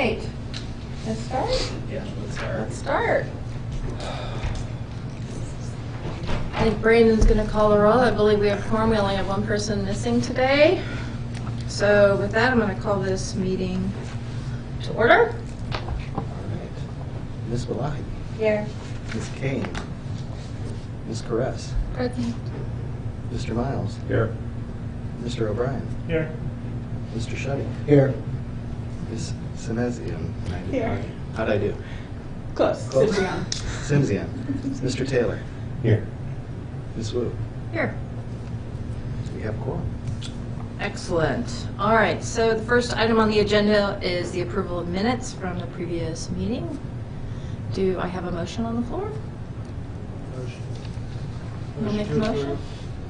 right. Let's start. Yeah, let's start. Let's start. I think Brandon's going to call the roll. I believe we have quorum. We only have one person missing today. So with that, I'm going to call this meeting to order. All right. Ms. Malahi, Here. Ms. Kane, Ms. Caress, Present. Mr. Miles, Here. Mr. O'Brien, Here. Mr. Shuddy, Here. Ms. Simezian. Here. How'd I do? Close. Close. Simzian. Simzian. Mr. Taylor, Here. Ms. Wu. Here. We have quorum. Excellent. All right, so the first item on the agenda is the approval of minutes from the previous meeting. Do I have a motion on the floor? You make a motion?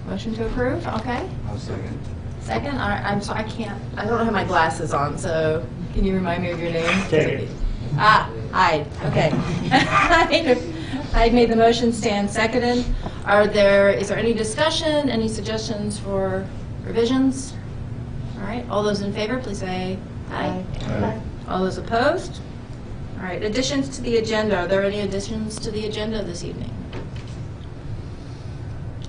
Motion to approve, okay. I'll second. Second, all right, I'm sorry, I don't have my glasses on, so can you remind me of your name? Kate. Hyde, okay. Hyde made the motion, Stan seconded. Is there any discussion, any suggestions for revisions? All right, all those in favor, please say aye. Aye. All those opposed? All right, additions to the agenda. Are there any additions to the agenda this evening?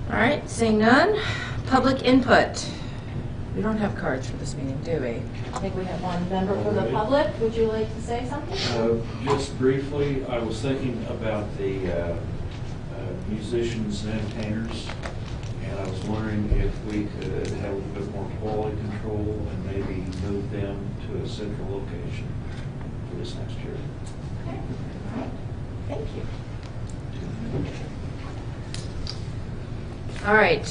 All right, seeing none. Public input. We don't have cards for this meeting, do we? I think we have one member from the public. Would you like to say something? Just briefly, I was thinking about the musicians and entertainers, and I was wondering if we could have a little bit more quality control and maybe move them to a central location for this next year. Okay, all right. Thank you. All right,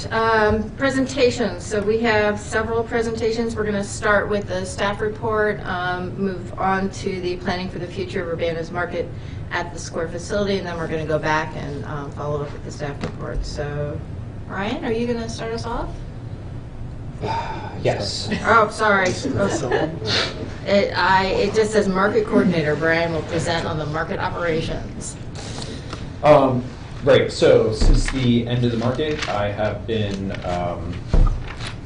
presentations. So we have several presentations. We're going to start with the staff report, move on to the planning for the future of Urbana's Market at the Square facility, and then we're going to go back and follow up with the staff report. So, Ryan, are you going to start us off? Yes. Oh, sorry. It just says market coordinator. Brian will present on the market operations. Right, so since the end of the market, I have been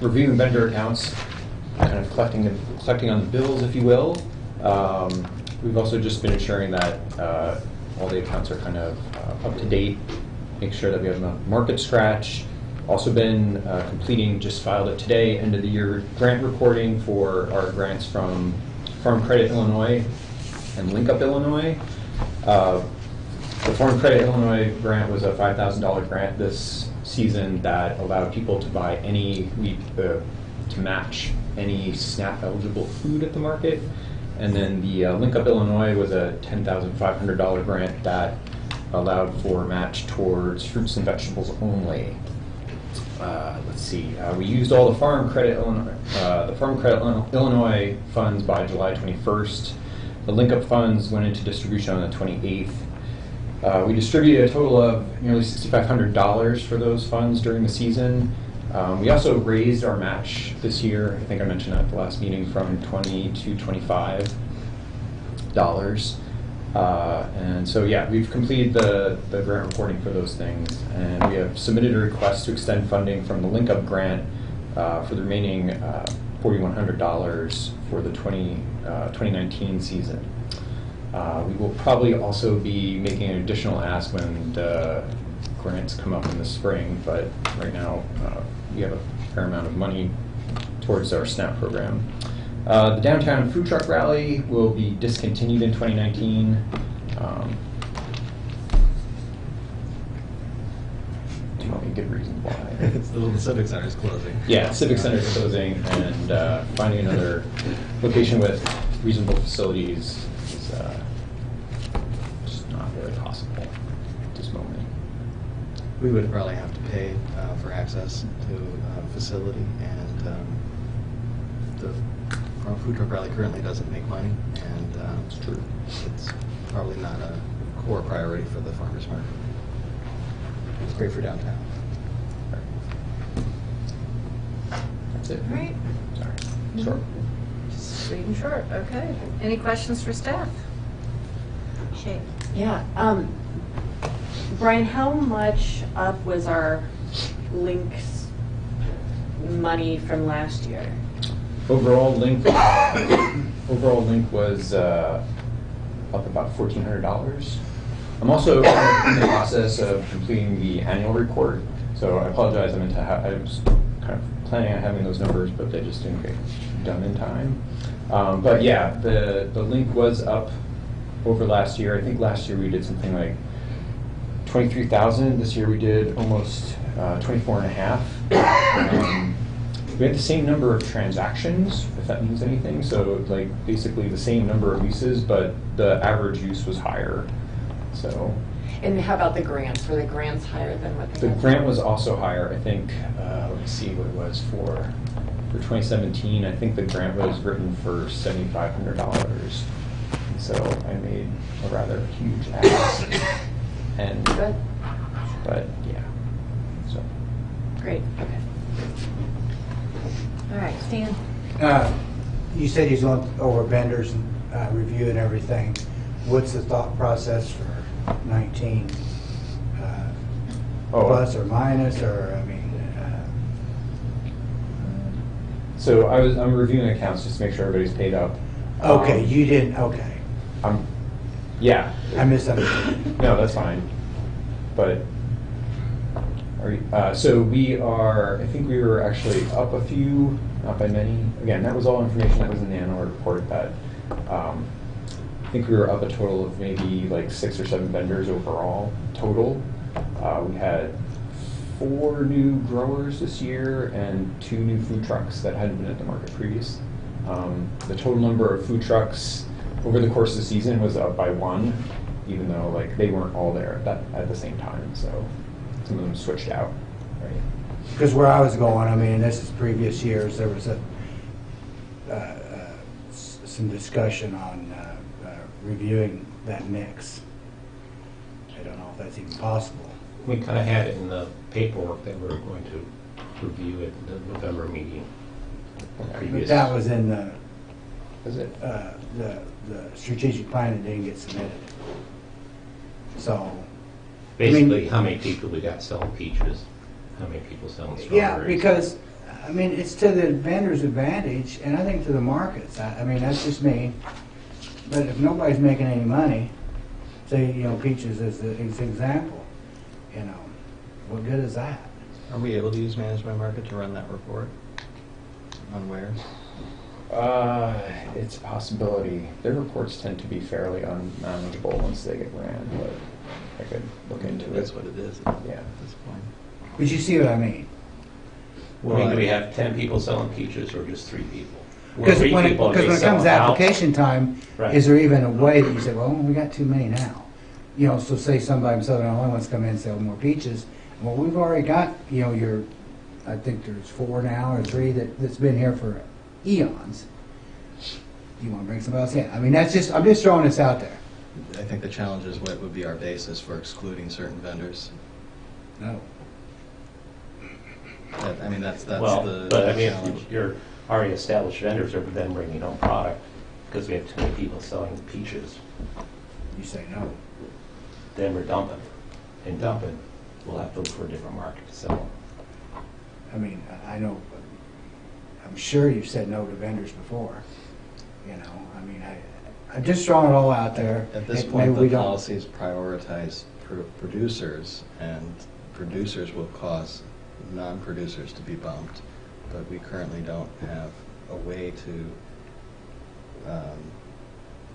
reviewing vendor accounts, kind of collecting on the bills, if you will. We've also just been ensuring that all the accounts are kind of up to date, make sure that we have enough market scratch. Also been completing, just filed it today, end of the year grant reporting for our grants from Farm Credit Illinois and Link Up Illinois. The Farm Credit Illinois grant was a $5,000 grant this season that allowed people to buy to match any SNAP eligible food at the market. And then the Link Up Illinois was a $10,500 grant that allowed for match towards fruits and vegetables only. Let's see, we used all the Farm Credit Illinois funds by July 21st. The Link Up funds went into distribution on the 28th. We distributed a total of nearly $6,500 for those funds during the season. We also raised our match this year. I think I mentioned that at the last meeting, from $20 to $25. And so, yeah, we've completed the grant reporting for those things, and we have submitted a request to extend funding from the Link Up grant for the remaining $4,100 for the 2019 season. We will probably also be making an additional ask when the grants come up in the spring, but right now we have a fair amount of money towards our SNAP program. The Downtown Food Truck Rally will be discontinued in 2019. Do you want me to give reasons why? It's the Civic Center is closing. Yeah, Civic Center is closing, and finding another location with reasonable facilities is just not really possible at this moment. We would probably have to pay for access to a facility, and the Farm Food Truck Rally currently doesn't make money, and It's true. it's probably not a core priority for the farmers market. It's great for downtown. That's it. All right. Sorry. Short. Sweet and short, okay. Any questions for staff? Shay. Yeah. Brian, how much up was our links money from last year? Overall, Link overall link was up about $1,400. I'm also in the process of completing the annual report, so I apologize. I was kind of planning on having those numbers, but they just didn't get done in time. But yeah, the link was up over last year. I think last year we did something like 23,000. This year we did almost 24.5. We had the same number of transactions, if that means anything. So like basically the same number of leases, but the average use was higher. So And how about the grants? Were the grants higher than what they the had? grant was also higher. I think, let me see what it was for 2017. I think the grant was written for $7,500. So I made a rather huge ask. And, Good, but yeah, so. great, okay. All right, Stan? You said he's going over vendors and review and everything. What's the thought process for 19? Oh. Plus or minus, or, I mean, So I'm reviewing accounts just to make sure everybody's paid up. okay, you didn't, okay. Yeah. I misunderstood. No, that's fine. But, so we are, I think we were actually up a few, not by many. Again, that was all information that was in the annual report that, I think we were up a total of maybe like 6 or 7 vendors overall, total. We had 4 new growers this year and 2 new food trucks that hadn't been at the market previous. The total number of food trucks over the course of the season was up by 1, even though like they weren't all there at the same time. So some of them switched out, right? Because where I was going, I mean, this is previous years, there was some discussion on reviewing that mix. I don't know if that's even possible. We kind of had it in the paperwork that we were going to review at the November meeting. But Previous. that was in the Is it? the strategic plan that didn't get submitted. So, Basically, how many people we got selling peaches, how many people selling strawberries. yeah, because, I mean, it's to the vendor's advantage, and I think to the markets. I mean, that's just me. But if nobody's making any money, say, you know, peaches as an example, you know, what good is that? Are we able to use Management Market to run that report on wares? It's a possibility. Their reports tend to be fairly unmanageable once they get ran, but I could look into it. That's what it is Yeah. at this point. But you see what I mean? I mean, do we have 10 people selling peaches or just 3 people? Well, Because 3 when it people, comes they to sell out. application time, Right. is there even a way that you say, well, we got too many now? You know, so say somebody in Southern Illinois wants to come in and sell more peaches. Well, we've already got, you know, I think there's 4 now or 3 that's been here for eons. You want to bring somebody else in? I mean, I'm just throwing this out there. I think the challenge is what would be our basis for excluding certain vendors. No. I mean, that's Well, the but I mean, challenge. if you're already established vendors are then bringing home product, because we have too many people selling peaches, You say no. then we're dumping. And dumping, we'll have to look for a different market to sell them. I mean, I know, I'm sure you've said no to vendors before. You know, I mean, I'm just throwing it all out there. At this Maybe point, we the don't. policies prioritize producers, and producers will cause non-producers to be bumped, but we currently don't have a way to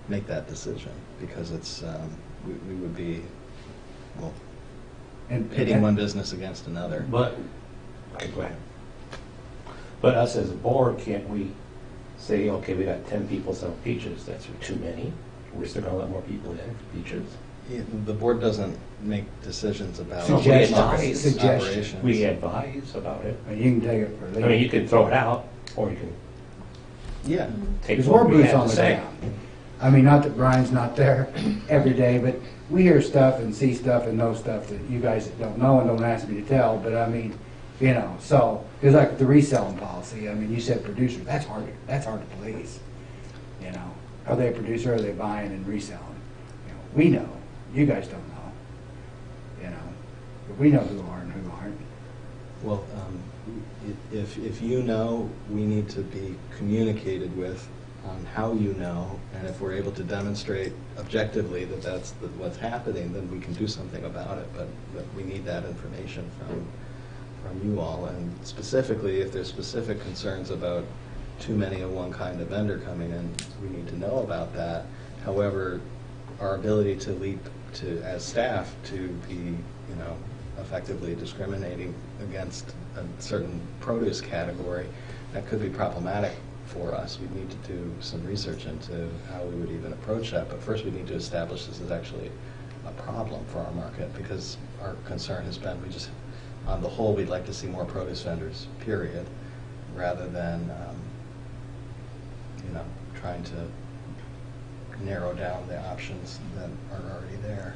make that decision, because it's, we would be, well, And- pitting one business against another. But, okay, go ahead. But us as a board, can't we say, okay, we got 10 people selling peaches, that's too many, we're still gonna let more people in for peaches? The board doesn't make decisions about No, we Suggestions. advise. Suggestions. operations. We advise about it. You can take it for I mean, you leave. can throw it out, or you can Yeah. take There's what more we boots have on to the say. ground. I mean, not that Brian's not there every day, but we hear stuff and see stuff and know stuff that you guys don't know and don't ask me to tell, but I mean, you know, so, it's like the reselling policy, I mean, you said producer, that's hard to police, you know? Are they a producer, or are they buying and reselling? You know, we know, you guys don't know, you know? But we know who are and who aren't. Well, if you know, we need to be communicated with on how you know, and if we're able to demonstrate objectively that what's happening, then we can do something about it, but we need that information from you all, and specifically, if there's specific concerns about too many of one kind of vendor coming in, we need to know about that. However, our ability to leap to, as staff, to be, effectively discriminating against a certain produce category, that could be problematic for us. We need to do some research into how we would even approach that, but first we need to establish this is actually a problem for our market, because our concern has been, on the whole, we'd like to see more produce vendors, period, rather than, trying to narrow down the options that are already there.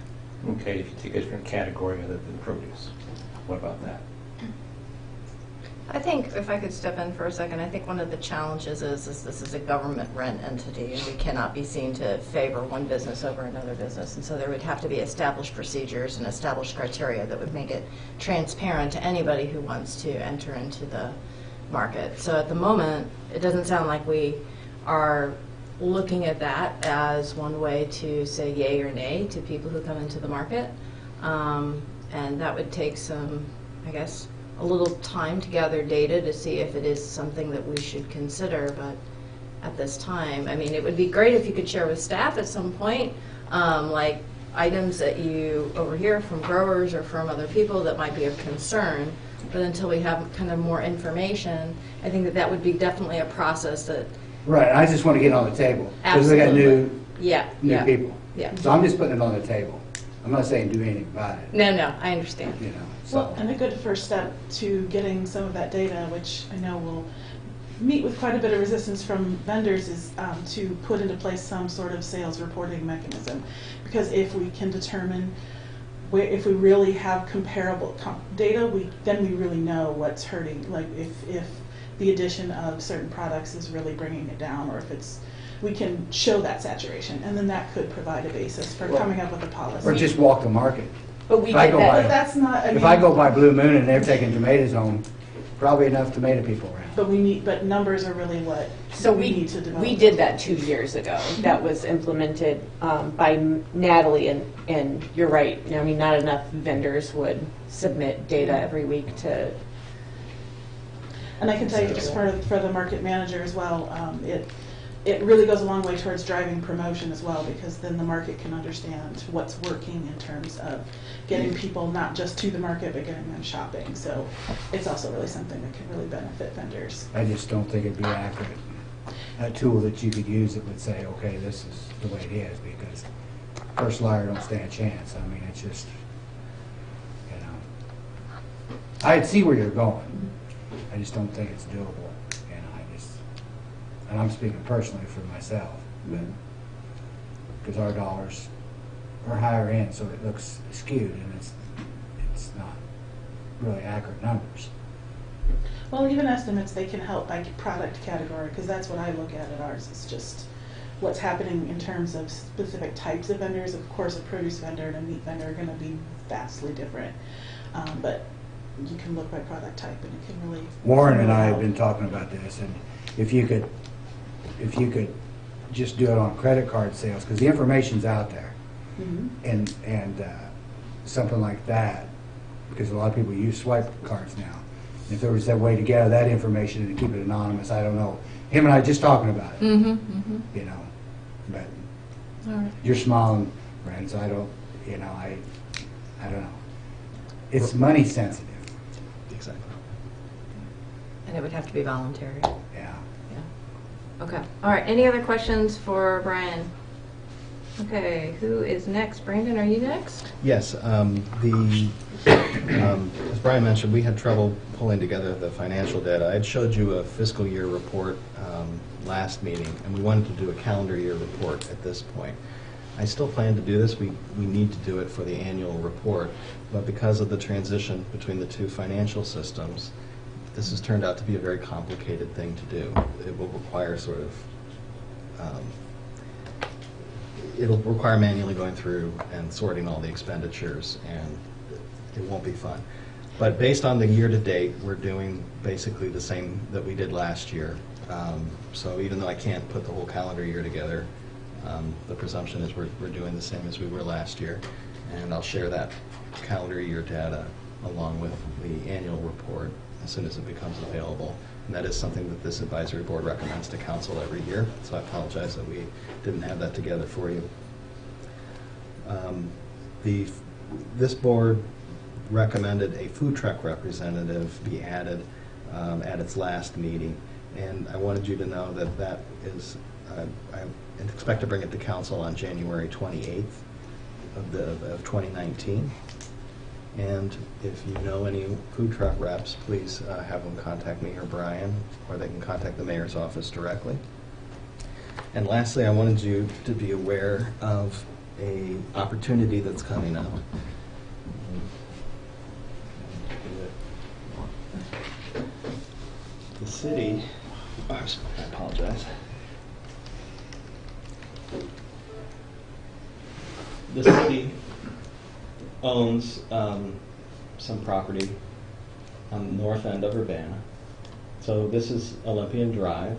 Okay, if you take a different category other than produce, what about that? I think, if I could step in for a second, I think one of the challenges is this is a government-run entity, and we cannot be seen to favor one business over another business. And so there would have to be established procedures and established criteria that would make it transparent to anybody who wants to enter into the market. So at the moment, it doesn't sound like we are looking at that as one way to say yay or nay to people who come into the market. And that would take some, I guess, a little time to gather data to see if it is something that we should consider, but at this time, I mean, it would be great if you could share with staff at some point, like items that you overhear from growers or from other people that might be of concern, but until we have kind of more information, I think that would be definitely a process that. Right, I just want to get on the table, because we got new Yeah, new yeah. people. Yeah. So I'm just putting it on the table. I'm not saying do anything about it, No, I understand. so. Well, and a good first step to getting some of that data, which I know will meet with quite a bit of resistance from vendors, is to put into place some sort of sales reporting mechanism. Because if we can determine if we really have comparable data, then we really know what's hurting. Like if the addition of certain products is really bringing it down, or if we can show that saturation, and then that could provide a basis for coming up with a policy. Or just walk the market. But we If I did go that. by- But that's not, If I go by Blue Moon and they're taking tomatoes home, probably enough tomato people around. But numbers are really what So we we need to develop. we did that 2 years ago. That was implemented by Natalie, and you're right. I mean, not enough vendors would submit data every week to. And I can tell you, just for the market manager as well, it really goes a long way towards driving promotion as well, because then the market can understand what's working in terms of getting people not just to the market, but getting them shopping. So it's also really something that can really benefit vendors. I just don't think it'd be accurate. A tool that you could use that would say, okay, this is the way it is, because first liar don't stand a chance. I mean, it's just, I'd see where you're going. I just don't think it's doable. And I'm speaking personally for myself, because our dollars are higher end, so it looks skewed, and it's not really accurate numbers. Well, even estimates, they can help by product category, because that's what I look at ours. It's just what's happening in terms of specific types of vendors. Of course, a produce vendor and a meat vendor are going to be vastly different, but you can look by product type, and it can really. Warren and I have been talking about this, and if you could just do it on credit card sales, because the information's out there, and something like that, because a lot of people use swipe cards now. And if there was that way to gather that information and to keep it anonymous, I don't know. Him and I just talking about it, but All right. you're smiling, Brent, so I don't, I don't know. It's money sensitive, Exactly. And it would have to be voluntary. yeah. Okay. All right. Any other questions for Brian? Okay. Who is next? Brandon, are you next? Yes, as Brian mentioned, we had trouble pulling together the financial data. I had showed you a fiscal year report last meeting, and we wanted to do a calendar year report at this point. I still plan to do this. We need to do it for the annual report, but because of the transition between the two financial systems, this has turned out to be a very complicated thing to do. It will require it'll require manually going through and sorting all the expenditures, and it won't be fun. But based on the year-to-date, we're doing basically the same that we did last year. So even though I can't put the whole calendar year together, the presumption is we're doing the same as we were last year. And I'll share that calendar year data along with the annual report as soon as it becomes available. And that is something that this advisory board recommends to council every year. So I apologize that we didn't have that together for you. This board recommended a food truck representative be added at its last meeting. And I wanted you to know that that is, I expect to bring it to council on January 28th of 2019. And if you know any food truck reps, please have them contact me or Brian, or they can contact the mayor's office directly. And lastly, I wanted you to be aware of a opportunity that's coming up. The city, I apologize. The city owns some property on the north end of Urbana. So this is Olympian Drive.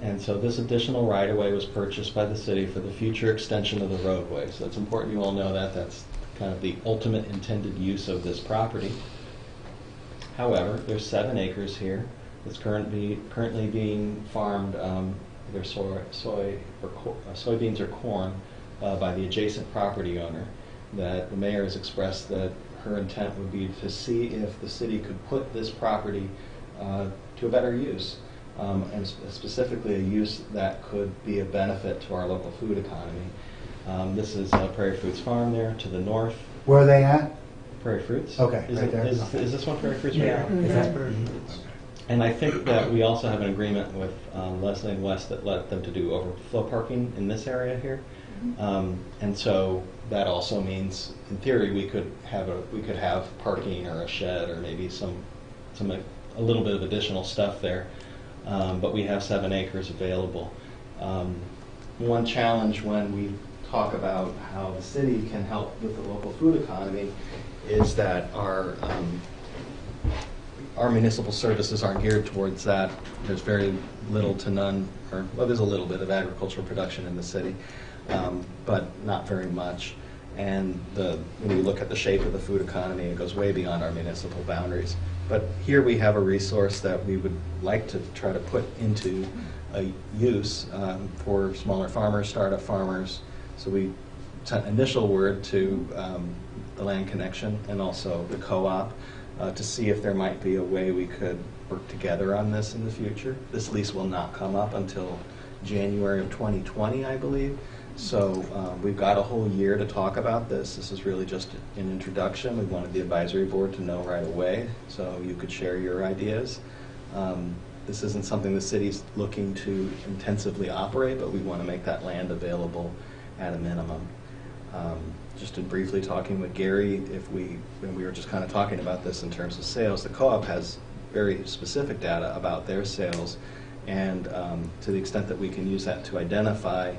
And so this additional right-of-way was purchased by the city for the future extension of the roadway. So it's important you all know that. That's kind of the ultimate intended use of this property. However, there's 7 acres here that's currently being farmed, either soybeans or corn, by the adjacent property owner. That the mayor has expressed that her intent would be to see if the city could put this property to a better use, and specifically a use that could be a benefit to our local food economy. This is Prairie Fruits Farm there to the north. Where are they at? Prairie Fruits. Okay, Is, right it, there. is this one Prairie Fruits? Yeah. Right here? Is that And I think that we also have an agreement with Leslie and West that let them to do overflow parking in this area here. And so that also means, in theory, we could have parking or a shed or maybe a little bit of additional stuff there. But we have 7 acres available. One challenge when we talk about how the city can help with the local food economy is that our municipal services aren't geared towards that. There's very little to none, well, there's a little bit of agricultural production in the city, but not very much. And when you look at the shape of the food economy, it goes way beyond our municipal boundaries. But here we have a resource that we would like to try to put into a use for smaller farmers, startup farmers. So we sent initial word to the Land Connection and also the co-op to see if there might be a way we could work together on this in the future. This lease will not come up until January of 2020, I believe. So we've got a whole year to talk about this. This is really just an introduction. We wanted the advisory board to know right away so you could share your ideas. This isn't something the city's looking to intensively operate, but we want to make that land available at a minimum. Just in briefly talking with Gary, when we were just kind of talking about this in terms of sales, the co-op has very specific data about their sales, and to the extent that we can use that to identify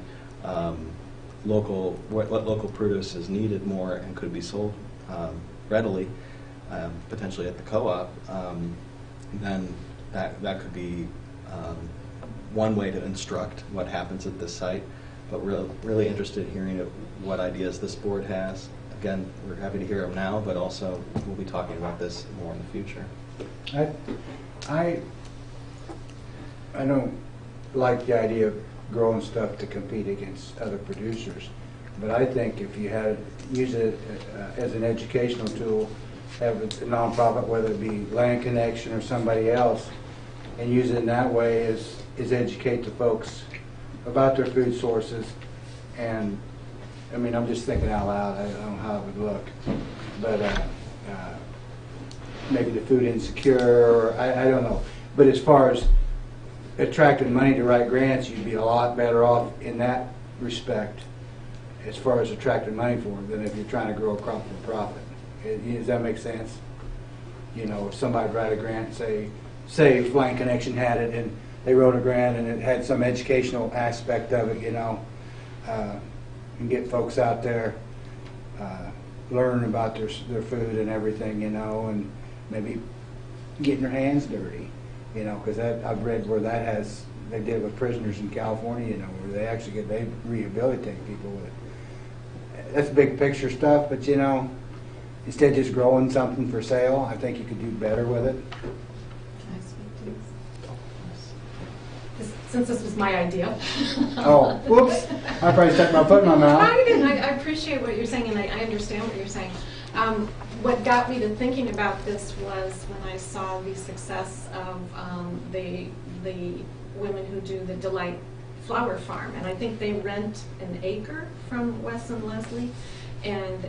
what local produce is needed more and could be sold readily, potentially at the co-op, then that could be one way to instruct what happens at this site. But we're really interested in hearing what ideas this board has. Again, we're happy to hear them now, but also we'll be talking about this more in the future. I don't like the idea of growing stuff to compete against other producers, but I think if you use it as an educational tool, have a nonprofit, whether it be Land Connection or somebody else, and use it in that way is educate the folks about their food sources. And I mean, I'm just thinking out loud, I don't know how it would look, but maybe the food insecure, or I don't know. But as far as attracting money to write grants, you'd be a lot better off in that respect as far as attracting money for them than if you're trying to grow a crop for profit. Does that make sense? You know, if somebody write a grant, say if Land Connection had it and they wrote a grant and it had some educational aspect of it, you know, and get folks out there learn about their food and everything, and maybe getting their hands dirty, because I've read where they did it with prisoners in California, where they actually they rehabilitate people with it. That's big picture stuff, but instead of just growing something for sale, I think you could do better with it. Can I speak, please? Since this was my idea. Oh, whoops! I probably stuck my foot in my mouth. I appreciate what you're saying, and I understand what you're saying. What got me to thinking about this was when I saw the success of the women who do the Delight Flower Farm, and I think they rent an acre from Wes and Leslie, and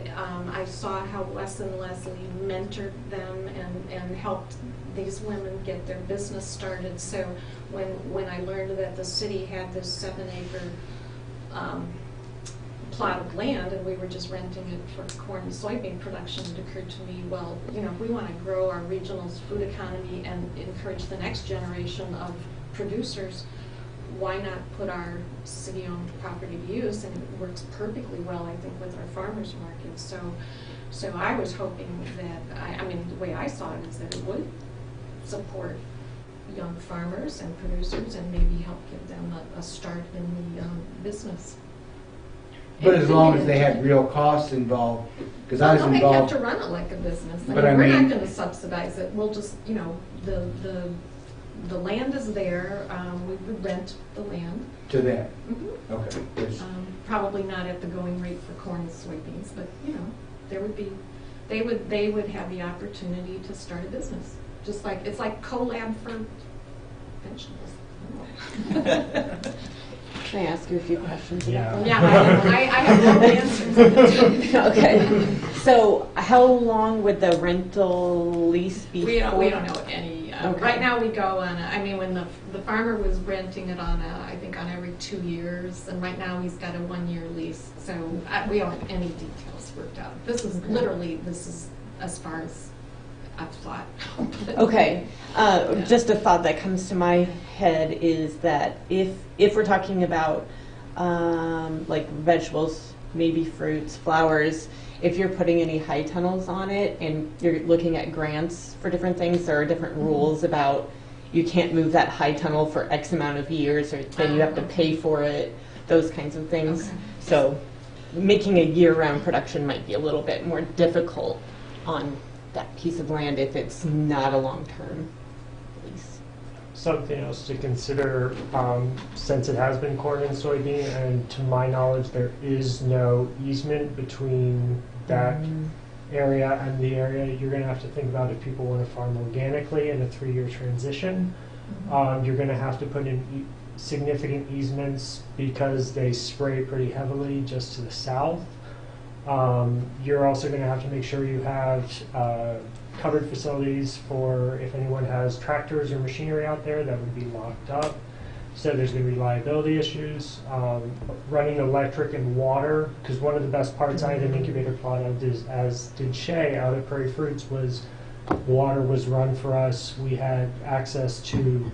I saw how Wes and Leslie mentored them and helped these women get their business started. So when I learned that the city had this 7-acre plot of land and we were just renting it for corn and soybean production, it occurred to me, well, if we want to grow our regional food economy and encourage the next generation of producers, why not put our city-owned property to use? And it works perfectly well, I think, with our farmers market. So I was hoping that, I mean, the way I saw it is that it would support young farmers and producers and maybe help give them a start in the business. But as long as they had real costs involved, because I was Well, they have involved. to run it like a business. But We're I mean- not going to subsidize it. We'll just, the land is there. We would rent the land. To them. Mhm. Okay. Yes. Probably not at the going rate for corn and soybeans, but there would be, they would have the opportunity to start a business. Just like it's like collab for vegetables. Can I ask you a few questions about that? Yeah, I have no answers. Okay. So how long would the rental lease be We for? don't know any. Okay. Right now we go on, when the farmer was renting it on I think on every 2 years, and right now he's got a 1-year lease. So we don't have any details worked out. This is as far as I've thought. Okay. Just a thought that comes to my head is that if we're talking about like vegetables, maybe fruits, flowers, if you're putting any high tunnels on it and you're looking at grants for different things, there are different rules about you can't move that high tunnel for X amount of years, or then you have to pay for it, those kinds of things. Okay. So making a year-round production might be a little bit more difficult on that piece of land if it's not a long-term lease. Something else to consider, since it has been corn and soybean, and to my knowledge, there is no easement between that area and the area. You're going to have to think about if people want to farm organically in a 3-year transition. You're going to have to put in significant easements because they spray pretty heavily just to the south. You're also going to have to make sure you have covered facilities for if anyone has tractors or machinery out there that would be locked up. So there's going to be liability issues. Running electric and water, because one of the best parts I had an incubator plot of, as did Shay out at Prairie Fruits, was water was run for us. We had access to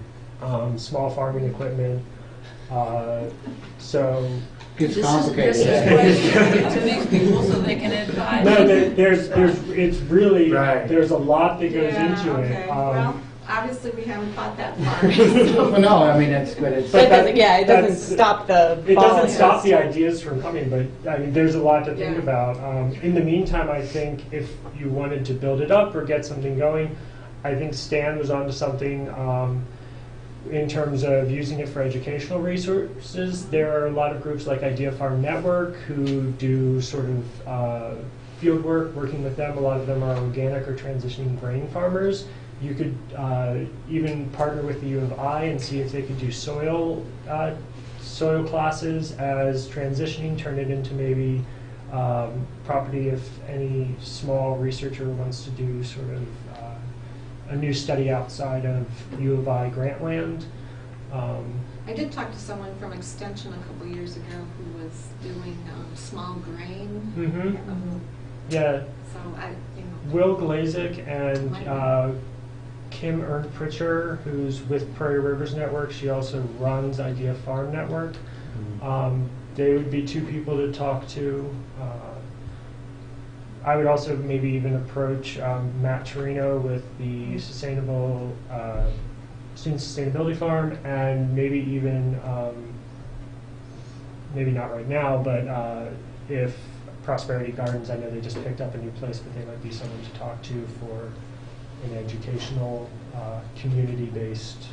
small farming equipment. So Gets complicated. This is what you give to these people so they can advise. no, it's really, Right. there's a lot that goes Yeah, into okay. it. Well, obviously we haven't thought that far. so- Well, no, I mean, it's, but it's. But it doesn't, it doesn't that's- stop the It ball. doesn't stop the ideas from coming, but I mean, there's a lot to think Yeah. about. In the meantime, I think if you wanted to build it up or get something going, I think Stan was onto something in terms of using it for educational resources. There are a lot of groups like Idea Farm Network who do sort of field work, working with them. A lot of them are organic or transitioning grain farmers. You could even partner with the U of I and see if they could do soil classes as transitioning, turn it into maybe property if any small researcher wants to do sort of a new study outside of U of I grant land. I did talk to someone from Extension a couple years ago who was doing small grain. Yeah, So Will Glazik and Kim Ernst-Pritcher, who's with Prairie Rivers Network, she also runs Idea Farm Network. They would be two people to talk to. I would also maybe even approach Matt Torino with the sustainable student sustainability farm, and maybe even maybe not right now, but if Prosperity Gardens, I know they just picked up a new place, but they might be someone to talk to for an educational, community-based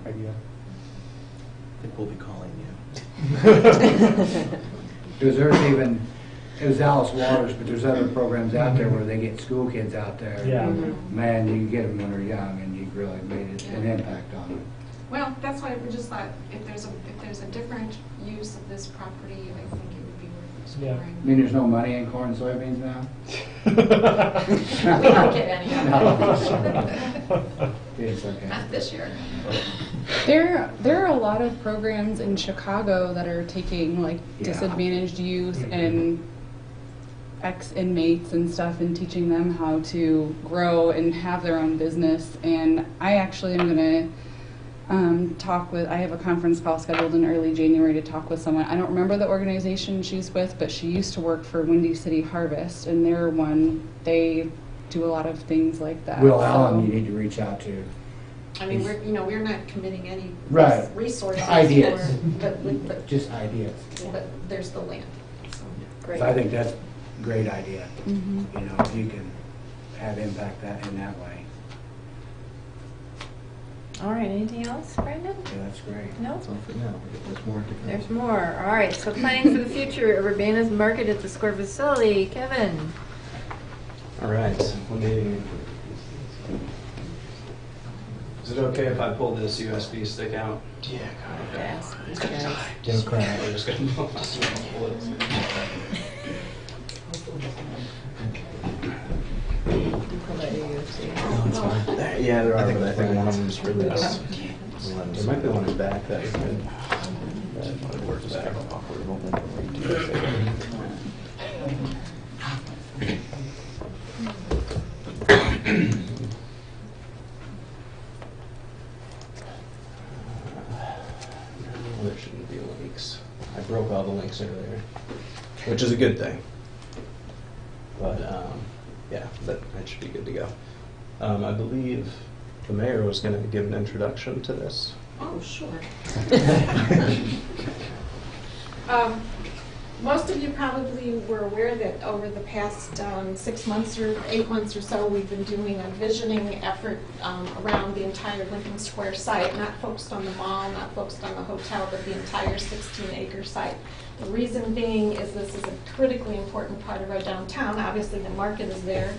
idea. I think we'll be calling you. Because there's even, it was Alice Waters, but there's other programs out there where they get school kids out there. Yeah. Man, you get them when they're young, and you really made an impact on them. Well, that's why we just thought if there's a different use of this property, I think it would be worth exploring. I mean, there's no money in corn and soybeans now? We don't get any of No. It's it. okay. Not this year. There are a lot of programs in Chicago that are taking like Yeah. disadvantaged youth and ex-inmates and stuff and teaching them how to grow and have their own business. And I actually am going to I have a conference call scheduled in early January to talk with someone. I don't remember the organization she's with, but she used to work for Windy City Harvest, and they do a lot of things like that. Will Allen, you need to reach out to. I mean, we're not committing any Right. resources. Ideas. But Just ideas. there's the land. So. Great. So I think that's a great idea. Mhm. You know, if you can have impact in that way. All right, anything else, Brandon? Yeah, that's great. No? That's all for now. There's more to come. There's more. All right, so planning for the future of Urbana's Market at the Square facility. Kevin? All right, let me, is it okay if I pull this USB stick out? Yeah, go ahead. Yes. It's gonna die. Don't cry. We're just gonna pull it. Yeah, there are, but I think one of them's for this. There might be one in back that could. That works better. There shouldn't be links. I broke all the links earlier, which is a good thing. But yeah, that should be good to go. I believe the mayor was going to give an introduction to this. Oh, sure. Most of you probably were aware that over the past 6 months or 8 months or so, we've been doing a visioning effort around the entire Lincoln Square site, not focused on the mall, not focused on the hotel, but the entire 16-acre site. The reason being is this is a critically important part of our downtown. Obviously, the market is there.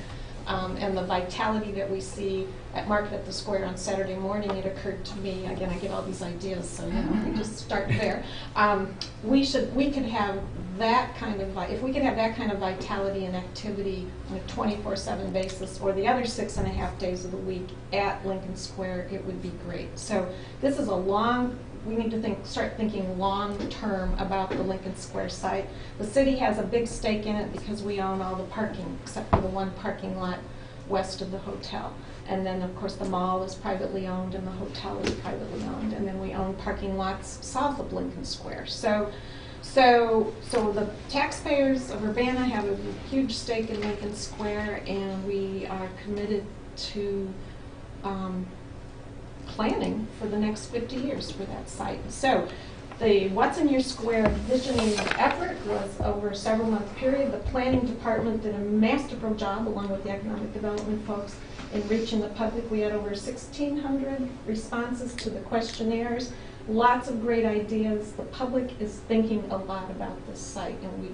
And the vitality that we see at Market at the Square on Saturday morning, it occurred to me, again, I get all these ideas, so we just start there. We could have that kind of, if we could have that kind of vitality and activity on a 24/7 basis, or the other 6.5 days of the week at Lincoln Square, it would be great. So this is we need to start thinking long-term about the Lincoln Square site. The city has a big stake in it because we own all the parking, except for the one parking lot west of the hotel. And then, of course, the mall is privately owned and the hotel is privately owned. And then we own parking lots south of Lincoln Square. So the taxpayers of Urbana have a huge stake in Lincoln Square, and we are committed to planning for the next 50 years for that site. So the What's in Your Square visioning effort was over a several-month period. The planning department did a masterful job, along with the economic development folks, in reaching the public. We had over 1,600 responses to the questionnaires. Lots of great ideas. The public is thinking a lot about this site, and we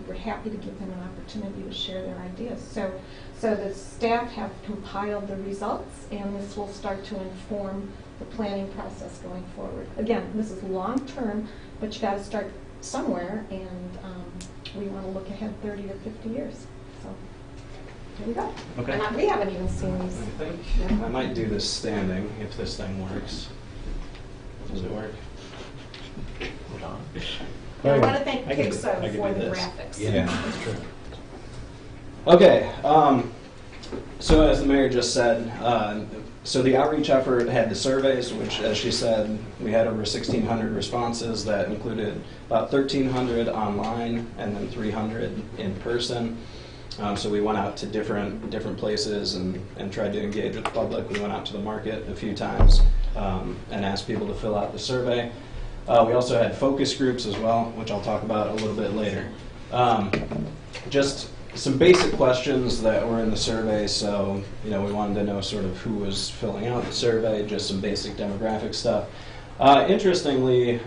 were happy to give them an opportunity to share their ideas. So the staff have compiled the results, and this will start to inform the planning process going forward. Again, this is long-term, but you got to start somewhere, and we want to look ahead 30 to 50 years. So here we go. Okay. And we haven't even seen these. I think I might do this standing if this thing works. Does it work? Hold on. I want to thank I can do Pixo for the this. graphics. Yeah, that's true. Okay, so as the mayor just said, so the outreach effort had the surveys, which, as she said, we had over 1,600 responses that included about 1,300 online and then 300 in person. So we went out to different places and tried to engage with the public. We went out to the market a few times and asked people to fill out the survey. We also had focus groups as well, which I'll talk about a little bit later. Just some basic questions that were in the survey. So, we wanted to know sort of who was filling out the survey, just some basic demographic stuff. Interestingly,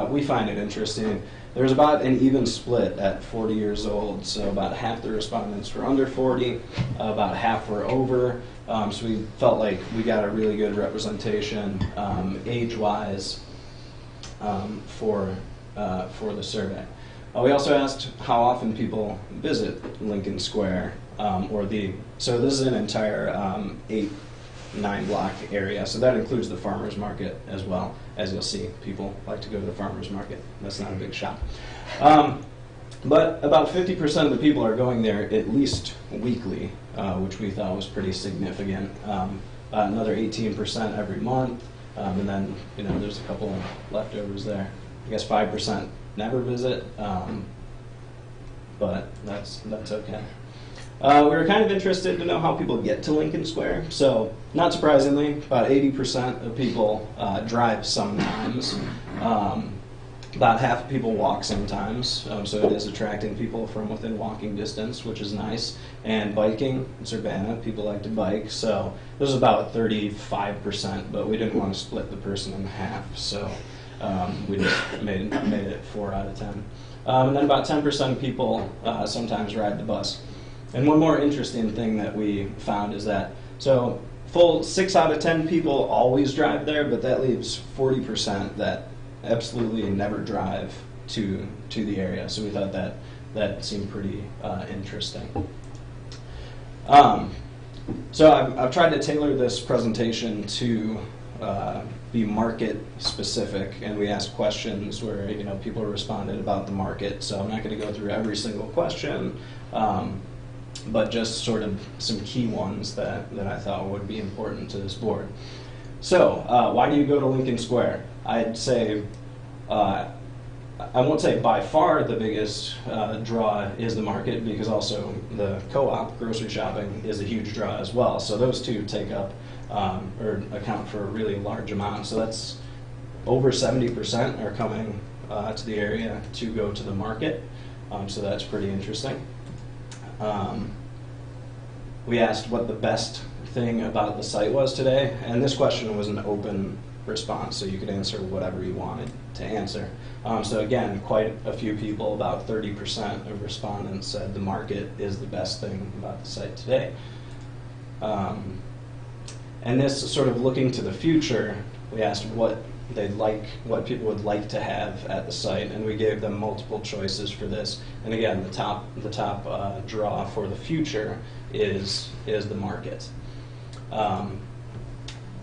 we find it interesting, there's about an even split at 40 years old. So about half the respondents were under 40, about half were over. So we felt like we got a really good representation age-wise for the survey. We also asked how often people visit Lincoln Square, so this is an entire 8-9 block area, so that includes the farmers market as well. As you'll see, people like to go to the farmers market. That's not a big shop. But about 50% of the people are going there at least weekly, which we thought was pretty significant. Another 18% every month, and then there's a couple leftovers there. I guess 5% never visit, but that's okay. We were kind of interested to know how people get to Lincoln Square. So, not surprisingly, about 80% of people drive sometimes. About half of people walk sometimes, so it is attracting people from within walking distance, which is nice. And biking, it's Urbana, people like to bike, so there's about 35%, but we didn't want to split the person in half, so we just made it 4 out of 10. And then about 10% of people sometimes ride the bus. And one more interesting thing that we found is that, so full 6 out of 10 people always drive there, but that leaves 40% that absolutely never drive to the area. So we thought that seemed pretty interesting. So I've tried to tailor this presentation to be market specific, and we asked questions where people responded about the market. So I'm not going to go through every single question, but just sort of some key ones that I thought would be important to this board. So why do you go to Lincoln Square? I'd say, I won't say by far the biggest draw is the market, because also the co-op, grocery shopping, is a huge draw as well. So those two take up or account for a really large amount. So that's over 70% are coming to the area to go to the market. So that's pretty interesting. We asked what the best thing about the site was today, and this question was an open response, so you could answer whatever you wanted to answer. So again, quite a few people, about 30% of respondents, said the market is the best thing about the site today. And this sort of looking to the future, we asked what people would like to have at the site, and we gave them multiple choices for this. And again, the top draw for the future is the market, and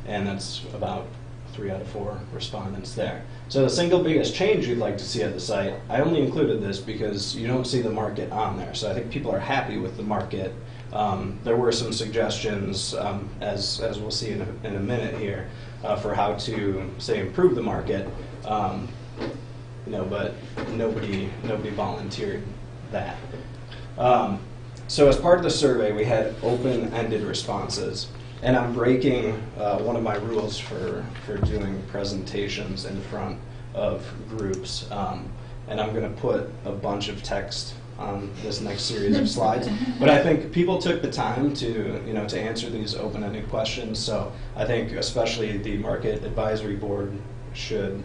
that's about 3 out of 4 respondents there. So the single biggest change you'd like to see at the site, I only included this because you don't see the market on there. So I think people are happy with the market. There were some suggestions, as we'll see in a minute here, for how to, say, improve the market, but nobody volunteered that. So as part of the survey, we had open-ended responses. And I'm breaking one of my rules for doing presentations in front of groups. And I'm going to put a bunch of text on this next series of slides. But I think people took the time to answer these open-ended questions. So I think especially the Market Advisory Board should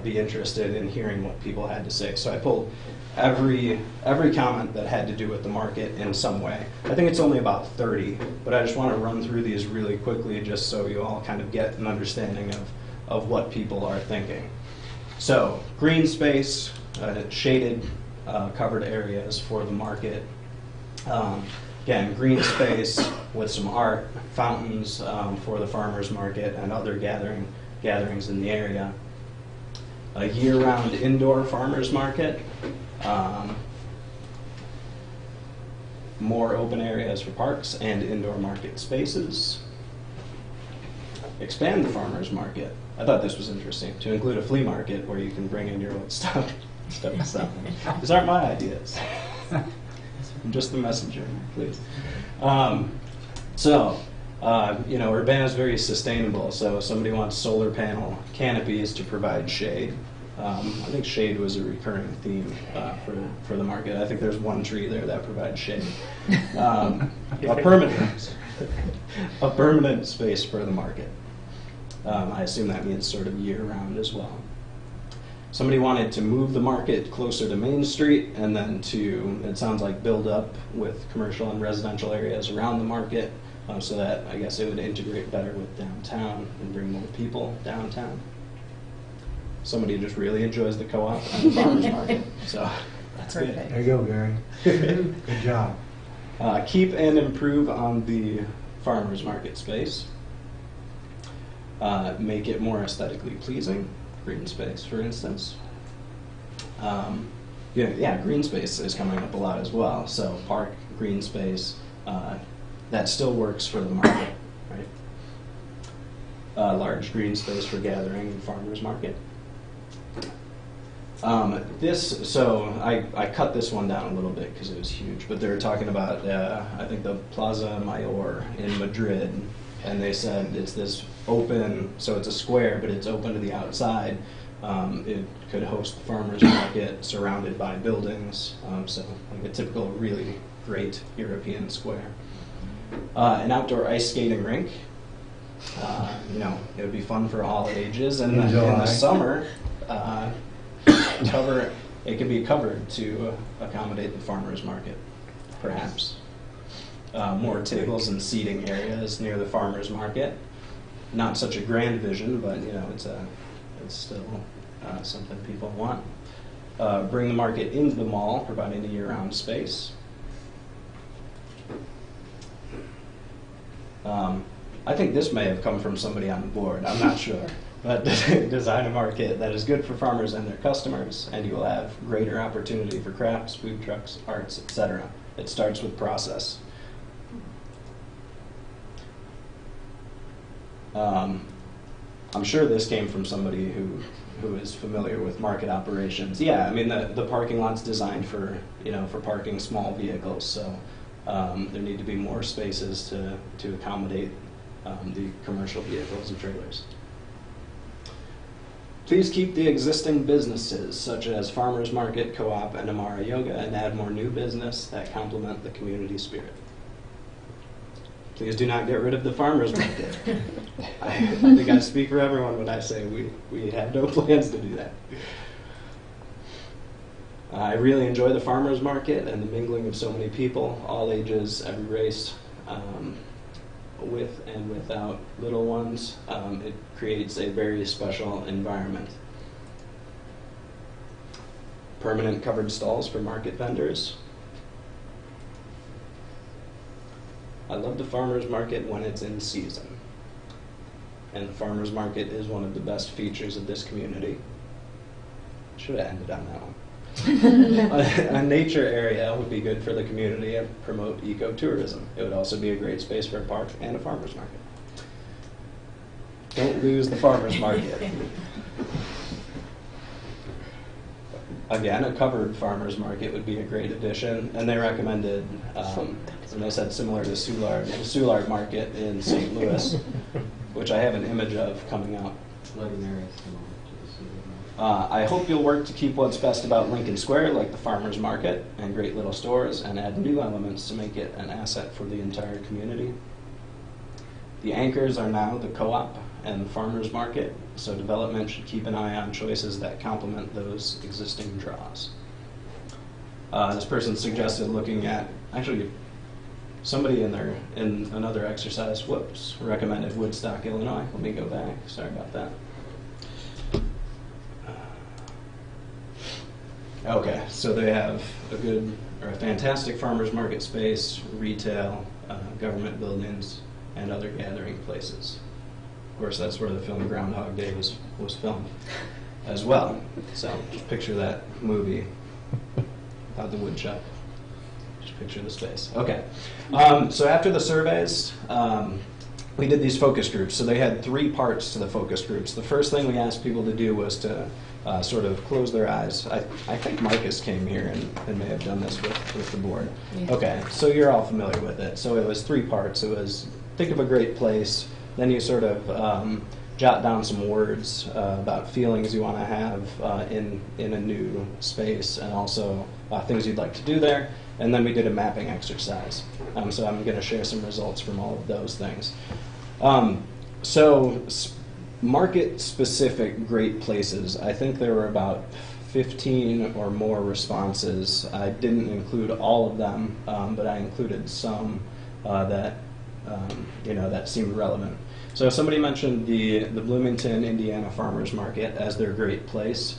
be interested in hearing what people had to say. So I pulled every comment that had to do with the market in some way. I think it's only about 30, but I just want to run through these really quickly just so you all kind of get an understanding of what people are thinking. So green space, shaded covered areas for the market. Again, green space with some art, fountains for the farmers market and other gatherings in the area. A year-round indoor farmers market. More open areas for parks and indoor market spaces. Expand the farmers market. I thought this was interesting, to include a flea market where you can bring in your own stuff to sell. These aren't my ideas. I'm just the messenger, please. Urbana is very sustainable, so if somebody wants solar panel canopies to provide shade. I think shade was a recurring theme for the market. I think there's one tree there that provides shade. A permanent space for the market. I assume that means sort of year-round as well. Somebody wanted to move the market closer to Main Street and then to, it sounds like, build up with commercial and residential areas around the market so that I guess it would integrate better with downtown and bring more people downtown. Somebody just really enjoys the co-op and the farmers market, so that's good. There you go, Gary. Good job. Keep and improve on the farmers market space. Make it more aesthetically pleasing. Green space, for instance. Green space is coming up a lot as well. So park, green space, that still works for the market, right? Large green space for gathering and farmers market. I cut this one down a little bit because it was huge, but they were talking about, I think the Plaza Mayor in Madrid, and they said it's this open, so it's a square, but it's open to the outside. It could host the farmers market surrounded by buildings, so like a typical really great European square. An outdoor ice skating rink. It would be fun for all ages, and in the summer, it could be covered to accommodate the farmers market, perhaps. More tables and seating areas near the farmers market. Not such a grand vision, but it's still something people want. Bring the market into the mall, providing a year-round space. I think this may have come from somebody on the board, I'm not sure. But design a market that is good for farmers and their customers, and you will have greater opportunity for crafts, food trucks, arts, etc. It starts with process. I'm sure this came from somebody who is familiar with market operations. Yeah, I mean the parking lot's designed for parking small vehicles, so there need to be more spaces to accommodate the commercial vehicles and trailers. Please keep the existing businesses, such as Farmers Market, Co-op, and Amara Yoga, and add more new business that complement the community spirit. Please do not get rid of the farmers market. I think I speak for everyone when I say we have no plans to do that. I really enjoy the farmers market and the mingling of so many people, all ages, every race, with and without little ones. It creates a very special environment. Permanent covered stalls for market vendors. I love the farmers market when it's in season. And the farmers market is one of the best features of this community. Should have ended on that one. A nature area would be good for the community and promote ecotourism. It would also be a great space for a park and a farmer's market. Don't lose the farmer's market. Again, a covered farmer's market would be a great addition, and they recommended, and they said similar to the Soulard Market in St. Louis, which I have an image of coming up. I hope you'll work to keep what's best about Lincoln Square, like the farmers market and great little stores, and add new elements to make it an asset for the entire community. The anchors are now the co-op and the farmers market, so development should keep an eye on choices that complement those existing draws. This person suggested looking at, actually, somebody in another exercise, recommended Woodstock, Illinois. Let me go back, sorry about that. Okay, so they have a fantastic farmers market space, retail, government buildings, and other gathering places. Of course, that's where the film Groundhog Day was filmed as well. So just picture that movie without the woodchuck. Just picture the space. Okay, so after the surveys, we did these focus groups. So they had 3 parts to the focus groups. The first thing we asked people to do was to sort of close their eyes. I think Marcus came here and may have done this with the board. Yeah. Okay, so you're all familiar with it. So it was 3 parts. It was think of a great place, then you sort of jot down some words about feelings you want to have in a new space, and also things you'd like to do there. And then we did a mapping exercise. So I'm going to share some results from all of those things. Market-specific great places, I think there were about 15 or more responses. I didn't include all of them, but I included some that seemed relevant. So somebody mentioned the Bloomington, Indiana Farmers Market as their great place.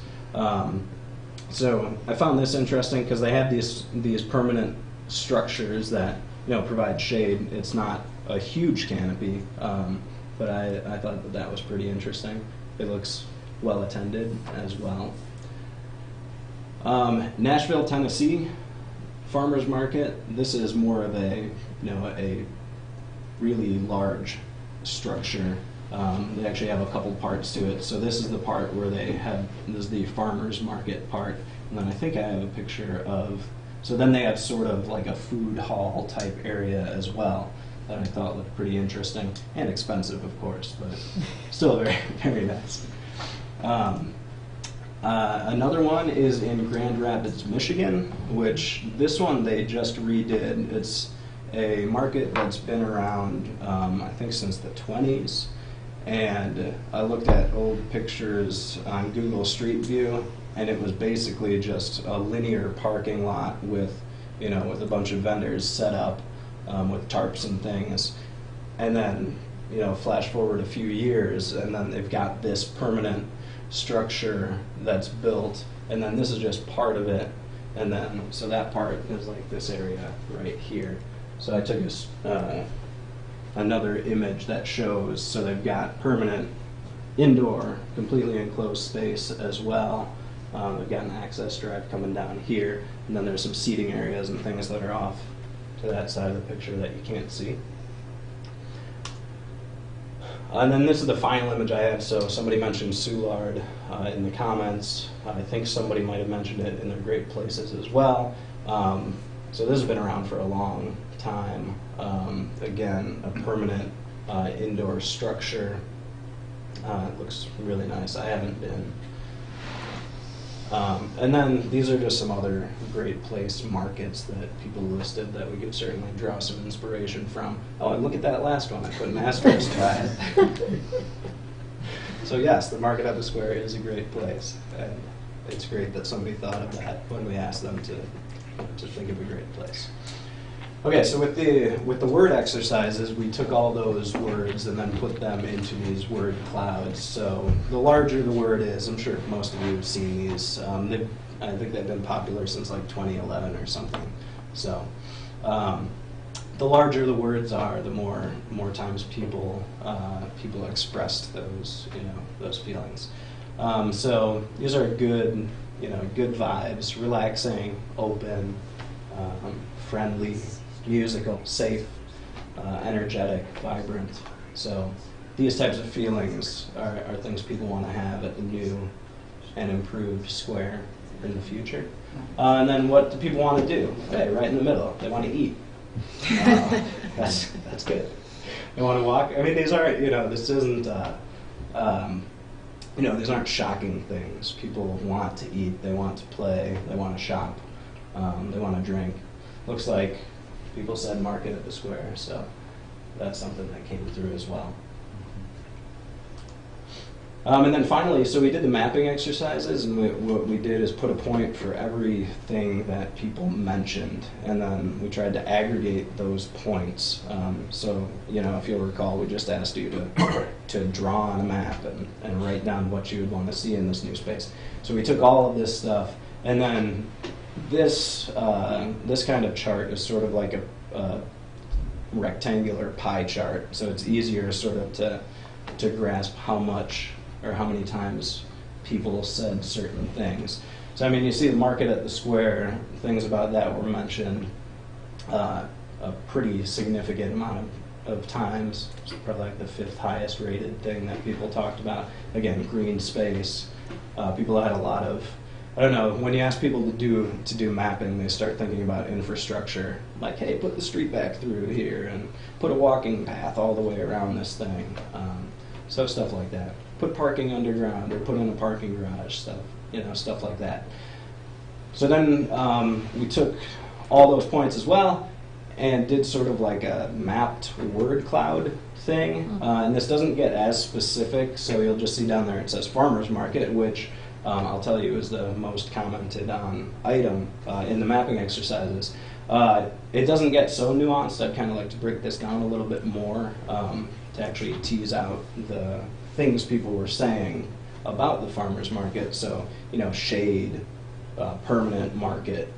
So I found this interesting because they have these permanent structures that provide shade. It's not a huge canopy, but I thought that was pretty interesting. It looks well attended as well. Nashville, Tennessee Farmers Market. This is more of a really large structure. They actually have a couple parts to it. So this is the part where this is the farmers market part. And then I think I have a picture of, so then they have sort of like a food hall type area as well that I thought looked pretty interesting and expensive, of course, but still very, very nice. Another one is in Grand Rapids, Michigan, which this one they just redid. It's a market that's been around, I think, since the 20s. And I looked at old pictures on Google Street View, and it was basically just a linear parking lot with a bunch of vendors set up with tarps and things. And then, flash forward a few years, and then they've got this permanent structure that's built, and then this is just part of it. And then, so that part is like this area right here. So I took another image that shows, so they've got permanent indoor, completely enclosed space as well. They've got an access drive coming down here, and then there's some seating areas and things that are off to that side of the picture that you can't see. And then this is the final image I have. So somebody mentioned Soulard in the comments. I think somebody might have mentioned it in their great places as well. So this has been around for a long time. Again, a permanent indoor structure. It looks really nice. I haven't been. And then these are just some other great place markets that people listed that we could certainly draw some inspiration from. Oh, and look at that last one. I put an asterisk by it. So yes, the market at the square is a great place. And it's great that somebody thought of that when we asked them to think of a great place. Okay, so with the word exercises, we took all those words and then put them into these word clouds. So the larger the word is, I'm sure most of you have seen these. I think they've been popular since like 2011 or something. So the larger the words are, the more times people expressed those feelings. So these are good vibes: relaxing, open, friendly, musical, safe, energetic, vibrant. So these types of feelings are things people want to have at the new and improved square in the future. And then what do people want to do? Hey, right in the middle, they want to eat. That's good. They want to walk. I mean, these aren't, this isn't, these aren't shocking things. People want to eat, they want to play, they want to shop, they want to drink. Looks like people said market at the square, so that's something that came through as well. And then finally, so we did the mapping exercises, and what we did is put a point for everything that people mentioned, and then we tried to aggregate those points. So, if you'll recall, we just asked you to draw on a map and write down what you would want to see in this new space. So we took all of this stuff, and then this kind of chart is sort of like a rectangular pie chart, so it's easier sort of to grasp how much or how many times people said certain things. So I mean, you see the market at the square, things about that were mentioned a pretty significant amount of times. It's probably like the 5th highest rated thing that people talked about. Again, green space. People had a lot of, I don't know, when you ask people to do mapping, they start thinking about infrastructure. Like, hey, put the street back through here and put a walking path all the way around this thing. So stuff like that. Put parking underground or put in a parking garage, stuff like that. So then we took all those points as well and did sort of like a mapped word cloud thing. And this doesn't get as specific, so you'll just see down there it says farmers market, which I'll tell you is the most commented on item in the mapping exercises. It doesn't get so nuanced. I'd kind of like to break this down a little bit more to actually tease out the things people were saying about the farmers market. So, shade, permanent market.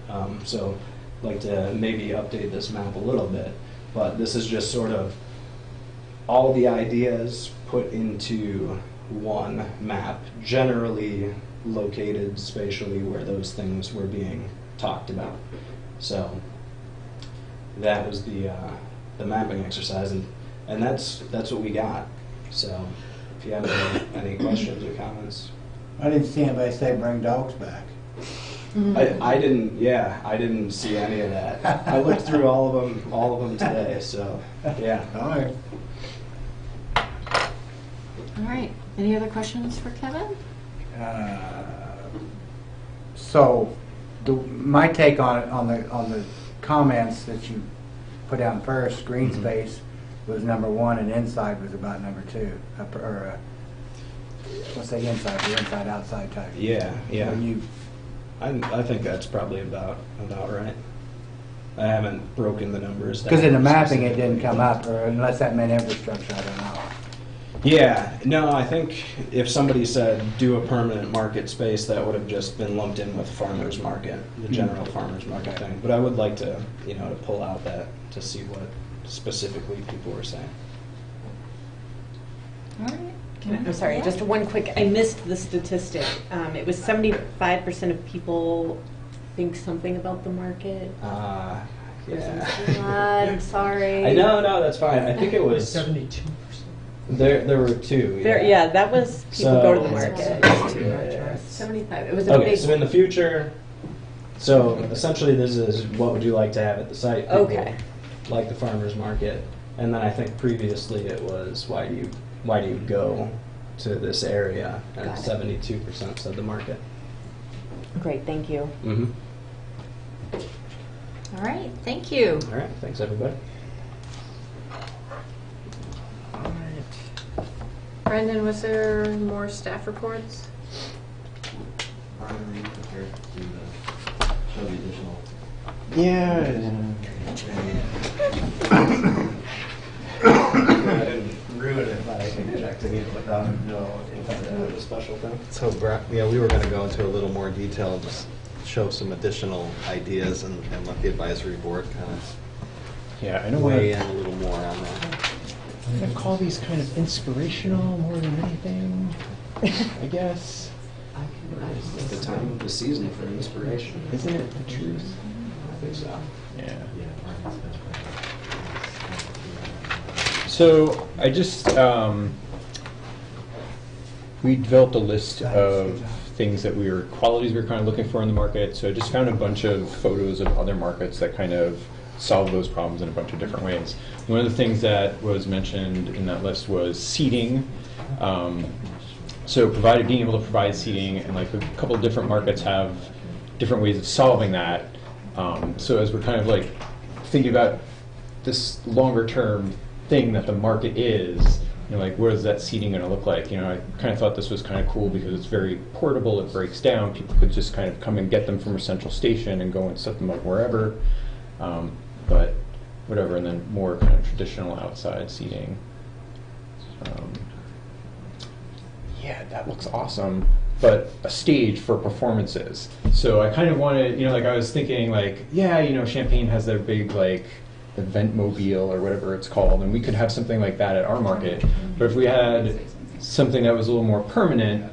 So I'd like to maybe update this map a little bit, but this is just sort of all the ideas put into one map, generally located spatially where those things were being talked about. So that was the mapping exercise, and that's what we got. So if you have any questions or comments. I didn't see anybody say bring dogs back. I didn't see any of that. I looked through all of them today. So yeah. All right. All right. Any other questions for Kevin? So, my take on the comments that you put down first, green space was number 1, and inside was about number 2. Let's say inside, the inside-outside type. Yeah. When you, I think that's probably about right. I haven't broken the numbers down. because in the mapping it didn't come up, or unless that meant infrastructure, I don't know. Yeah, no, I think if somebody said do a permanent market space, that would have just been lumped in with farmers market, the general farmers market thing. But I would like to, to pull out that to see what specifically people were saying. All right. I'm sorry, just one quick, I missed the statistic. It was 75% of people think something about the market. Yeah. I'm sorry. I know, no, that's fine. I think it was 72%. There were 2. Yeah, that was people go to the market. Yeah. 75. It was a Okay, big. so in the future, so essentially this is what would you like to have at the site? People Okay. like the farmer's market. And then I think previously it was why do you go to this area? And Got it. 72% said the market. Great, thank you. Mm-hmm. All right. Thank you. All right, thanks everybody. All right. Brendan, was there more staff reports? Yeah. I didn't ruin it by injecting it without a special thing. So, we were going to go into a little more detail, just show some additional ideas and let the advisory board kind of Yeah, I know weigh in a little more on that. I'm going to call these kind of inspirational more than anything, I guess. It's the time of the season for inspiration. Isn't it the truth? I think so. Yeah. So I just, we developed a list of things that qualities we were kind of looking for in the market. So I just found a bunch of photos of other markets that kind of solve those problems in a bunch of different ways. One of the things that was mentioned in that list was seating. So being able to provide seating, and like a couple of different markets have different ways of solving that. So as we're kind of like thinking about this longer term thing that the market is, like what is that seating going to look like? I kind of thought this was kind of cool because it's very portable, it breaks down, people could just kind of come and get them from a central station and go and set them up wherever. But whatever, and then more kind of traditional outside seating. Yeah, that looks awesome. But a stage for performances. So I kind of wanted, like I was thinking Champaign has their big event mobile or whatever it's called, and we could have something like that at our market. But if we had something that was a little more permanent,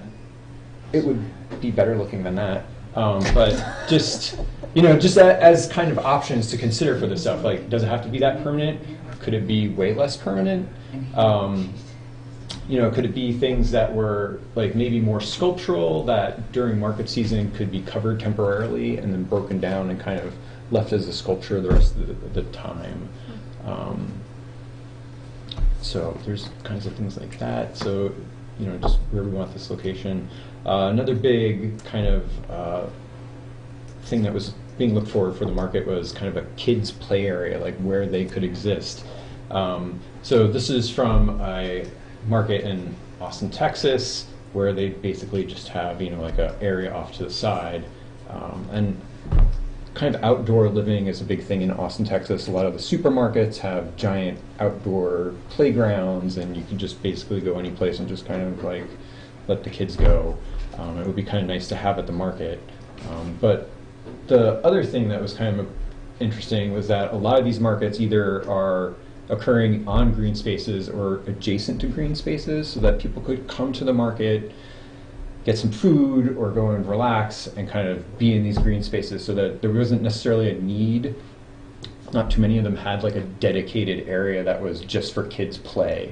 it would be better looking than that. But just as kind of options to consider for this stuff. Does it have to be that permanent? could it be way less permanent? Could it be things that were like maybe more sculptural that during market season could be covered temporarily and then broken down and kind of left as a sculpture the rest of the time? So there's kinds of things like that. So, just where we want this location. Another big kind of thing that was being looked for the market was kind of a kids' play area, like where they could exist. So this is from a market in Austin, Texas, where they basically just have, like an area off to the side. And kind of outdoor living is a big thing in Austin, Texas. A lot of the supermarkets have giant outdoor playgrounds, and you can just basically go any place and just kind of like let the kids go. It would be kind of nice to have at the market. But the other thing that was kind of interesting was that a lot of these markets either are occurring on green spaces or adjacent to green spaces, so that people could come to the market, get some food, or go and relax and kind of be in these green spaces, so that there wasn't necessarily a need. Not too many of them had like a dedicated area that was just for kids' play.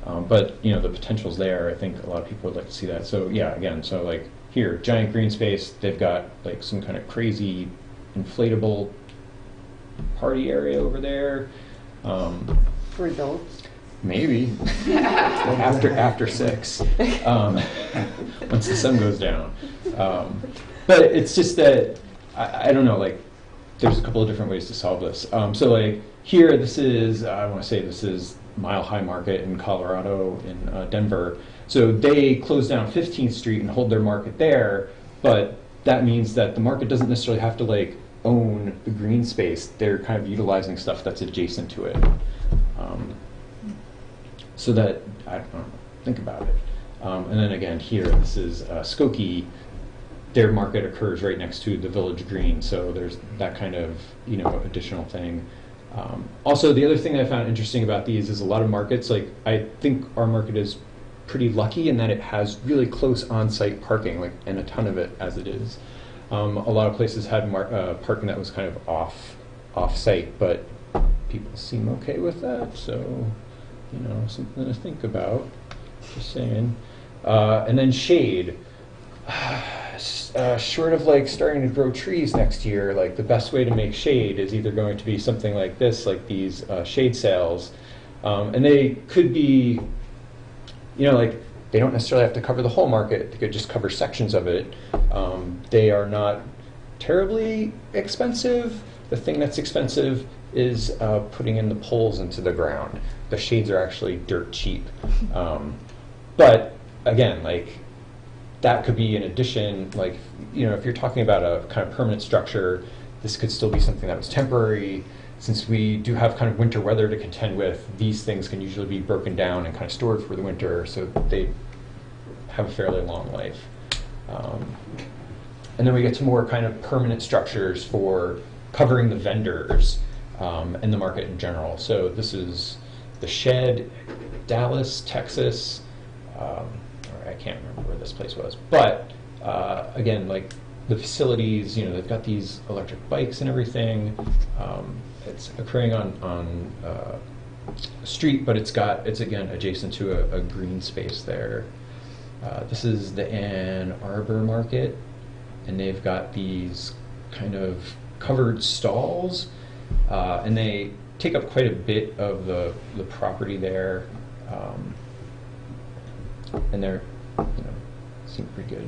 But the potential's there. I think a lot of people would like to see that. So yeah, again, so like here, giant green space, they've got like some kind of crazy inflatable party area over there. For adults. Maybe after 6, once the sun goes down. But it's just that I don't know. Like, there's a couple of different ways to solve this. So like here, this is this is Mile High Market in Colorado in Denver. So they close down 15th Street and hold their market there, but that means that the market doesn't necessarily have to like own the green space. They're kind of utilizing stuff that's adjacent to it. So that, I don't know, think about it. And then again, here, this is Skokie. Their market occurs right next to the Village Green, so there's that kind of, additional thing. Also, the other thing I found interesting about these is a lot of markets, like, I think our market is pretty lucky in that it has really close on-site parking, like, and a ton of it as it is. A lot of places had parking that was kind of off-site, but people seem okay with that, so, something to think about, just saying. And then shade. Short of like starting to grow trees next year, like the best way to make shade is either going to be something like this, like these shade sails. And they could be, like they don't necessarily have to cover the whole market, they could just cover sections of it. They are not terribly expensive. The thing that's expensive is putting in the poles into the ground. The shades are actually dirt cheap. But again, like that could be an addition, like, if you're talking about a kind of permanent structure, this could still be something that was temporary. Since we do have kind of winter weather to contend with, these things can usually be broken down and kind of stored for the winter, so they have a fairly long life. And then we get to more kind of permanent structures for covering the vendors and the market in general. So this is the Shed, Dallas, Texas. I can't remember where this place was, but again, like the facilities, they've got these electric bikes and everything. It's occurring on a street, but it's again adjacent to a green space there. This is the Ann Arbor Market, and they've got these kind of covered stalls, and they take up quite a bit of the property there. And they're, seem pretty good.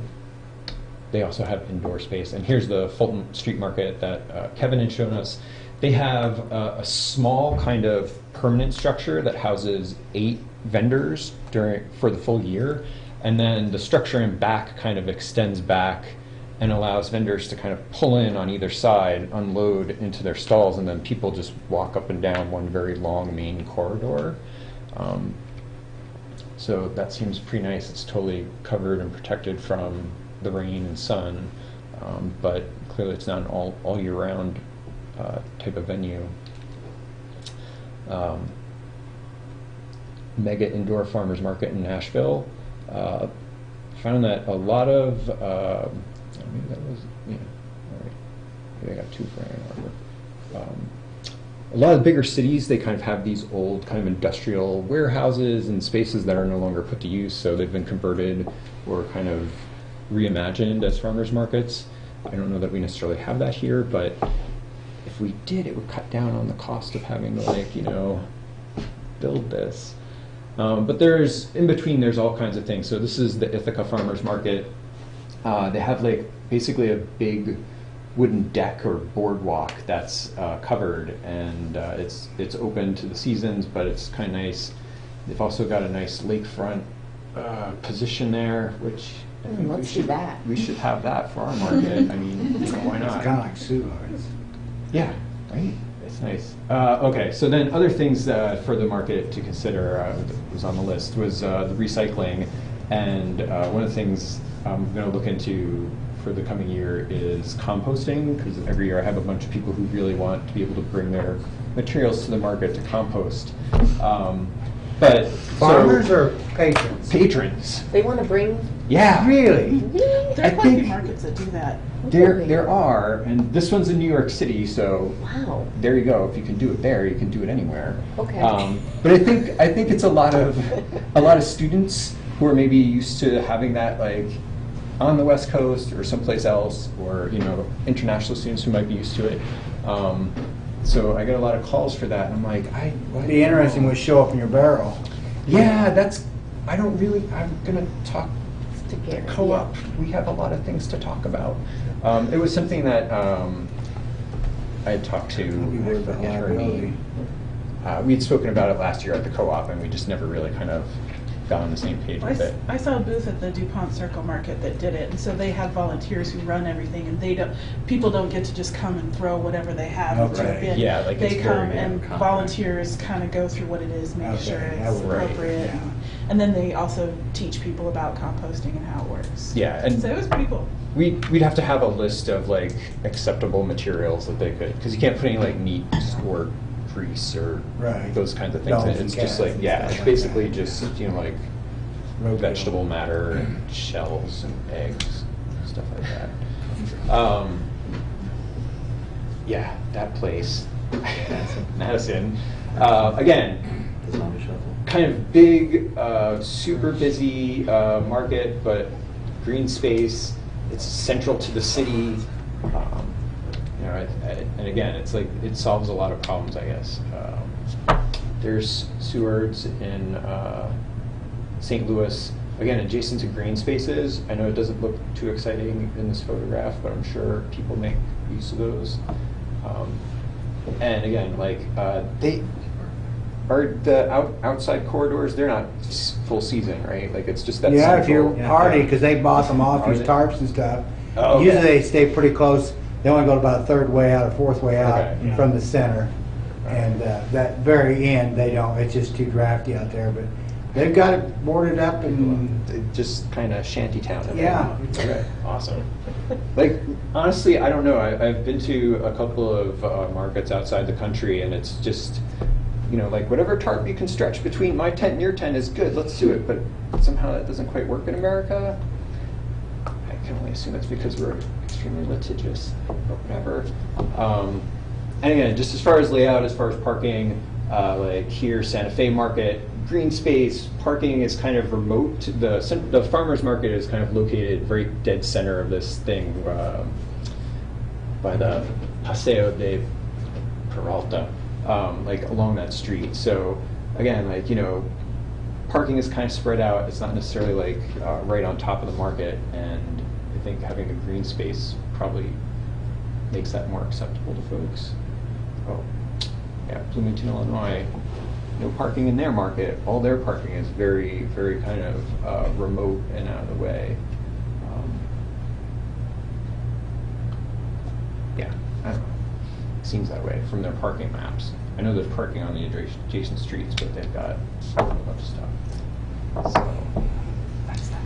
They also have indoor space. And here's the Fulton Street Market that Kevin had shown us. They have a small kind of permanent structure that houses 8 vendors for the full year. And then the structure in back kind of extends back and allows vendors to kind of pull in on either side, unload into their stalls, and then people just walk up and down one very long main corridor. So that seems pretty nice. It's totally covered and protected from the rain and sun, but clearly it's not an all year round type of venue. Mega Indoor Farmers Market in Nashville. Found that a lot of, maybe that was, all right. Maybe I got 2 for Ann Arbor. a lot of the bigger cities, they kind of have these old kind of industrial warehouses and spaces that are no longer put to use, so they've been converted or kind of reimagined as farmers markets. I don't know that we necessarily have that here, but if we did, it would cut down on the cost of having to, like, build this. But in between, there's all kinds of things. So this is the Ithaca Farmers Market. They have like basically a big wooden deck or boardwalk that's covered, and it's open to the seasons, but it's kind of nice. They've also got a nice lakefront position there, which I think Let's see that. we should have that for our market. I mean, why not? It's kind of like Seward's. Yeah, right. It's nice. Okay, so then other things for the market to consider that was on the list was the recycling, and one of the things I'm going to look into for the coming year is composting, because every year I have a bunch of people who really want to be able to bring their materials to the market to compost. But Farmers so, or patrons? Patrons. They want to bring. Yeah. Really? There I are quite a think- few markets that do that. There are, and this one's in New York City, so Wow. there you go. If you can do it there, you can do it anywhere. Okay. But I think it's a lot of students who are maybe used to having that like on the West Coast or someplace else, or international students who might be used to it. So I get a lot of calls for that, and I'm like, It'd be interesting would show up in your barrel. yeah, I'm gonna talk To get- co-op. We have a lot of things to talk about. It was something that I had talked to Be worried about I forget her liability. name. We'd spoken about it last year at the co-op, and we just never really kind of got on the same page with it. I saw a booth at the DuPont Circle Market that did it, and so they have volunteers who run everything, and people don't get to just come and throw whatever they have into a Okay. bin. Yeah, like They it's come very, and compact. volunteers kind of go through what it is, make Okay, sure that it's would- right, appropriate. yeah. And then they also teach people about composting and how it works. Yeah, and So it was pretty cool. we'd have to have a list of like acceptable materials that they could, because you can't put any like meat or grease or Right. those kinds of things. Dogs And and it's just cats like, and yeah, stuff it's like basically that. just like Roadkill. vegetable matter and shells and eggs, stuff like that. Yeah, that place, Madison. Again, kind of big, super busy market, but green space. It's central to the city. And again, it's like it solves a lot of problems, I guess. There's Seward's in St. Louis, again, adjacent to green spaces. I know it doesn't look too exciting in this photograph, but I'm sure people make use of those. And again, like they are the outside corridors. They're not full season, right? Like it's just that. Yeah, if central- you're hardy, because they bought them off, Are these they? tarps and stuff. Oh, okay. Usually they stay pretty close. They only go about a third way out or fourth way out Okay, yeah. from the center. And that very end, they don't, it's just too drafty out there, but they've got it boarded up and, Just kind of shanty town. Yeah. Okay, awesome. Like, honestly, I don't know. I've been to a couple of markets outside the country, and it's just, like whatever tarp you can stretch between my tent and your tent is good. Let's do it. But somehow that doesn't quite work in America. I can only assume it's because we're extremely litigious, but whatever. And again, just as far as layout, as far as parking, like here, Santa Fe Market, green space, parking is kind of remote. The farmer's market is kind of located very dead center of this thing by the Paseo de Peralta, like along that street. So again, like, parking is kind of spread out. It's not necessarily like right on top of the market, and I think having a green space probably makes that more acceptable to folks. Oh, yeah, Bloomington, Illinois, no parking in their market. All their parking is very, very kind of remote and out of the way. Yeah, I don't know. Seems that way from their parking maps. I know there's parking on the adjacent streets, but they've got a bunch of stuff. So, that's that.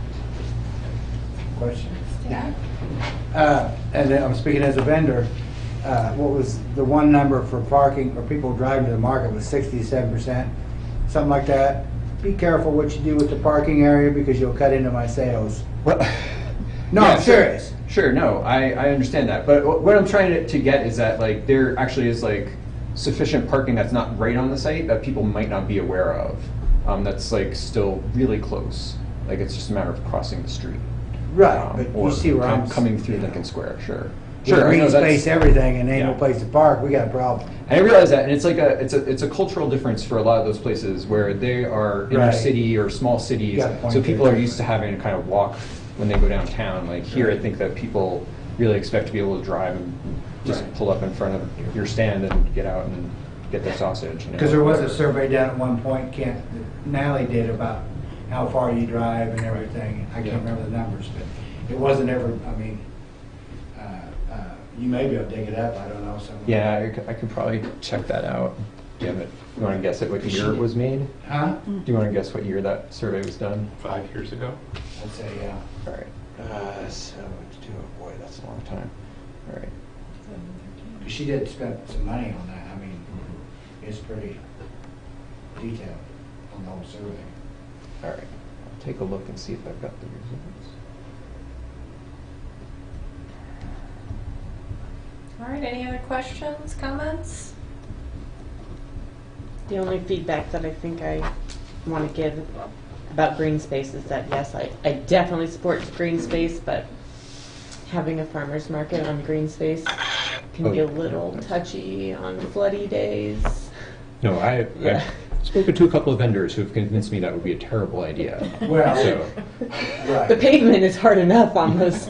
question. And then I'm speaking as a vendor, what was the one number for parking or people driving to the market was 67%, something like that? Be careful what you do with the parking area because you'll cut into my sales. Well, No, yeah, I'm serious. Sure, no, I understand that. But what I'm trying to get is that like there actually is like sufficient parking that's not right on the site that people might not be aware of. That's like still really close. Like it's just a matter of crossing the street. Right, but Or you see where I'm coming through you know. Lincoln Square, sure. With I green know space, everything, and ain't yeah. no place to park, we got a problem. I realize that, and it's like it's a cultural difference for a lot of those places where they are inner Right. city or small cities, You got a point so people are there. used to having to kind of walk when they go downtown. Like here, I think that people really expect to be able to drive and just Right. pull up in front of your stand and get out and get their sausage. You know, Because there was a whatever. survey done at one point, Kent, that Natalie did about how far you drive and everything. I Yeah. can't remember the numbers, but it wasn't ever, I mean, you may be able to dig it up, I don't know. somewhere. Yeah, I could probably check that out. Do you have it? You want to guess at what year it was made? Huh? Do you want to guess what year that survey was done? 5 years ago. I'd say, yeah. All right. So, oh boy, that's a long time. All right. 'Cause she did spend some money on that. I mean, it's pretty detailed on the whole survey. All right. I'll take a look and see if I've got the results. All right, any other questions, comments? The only feedback that I think I want to give about green space is that, yes, I definitely support green space, but having a farmer's market on green space can be a little touchy on floody days. No, I've spoken to a couple of vendors who have convinced me that would be a terrible idea. Well, So, right. The pavement is hard enough on those.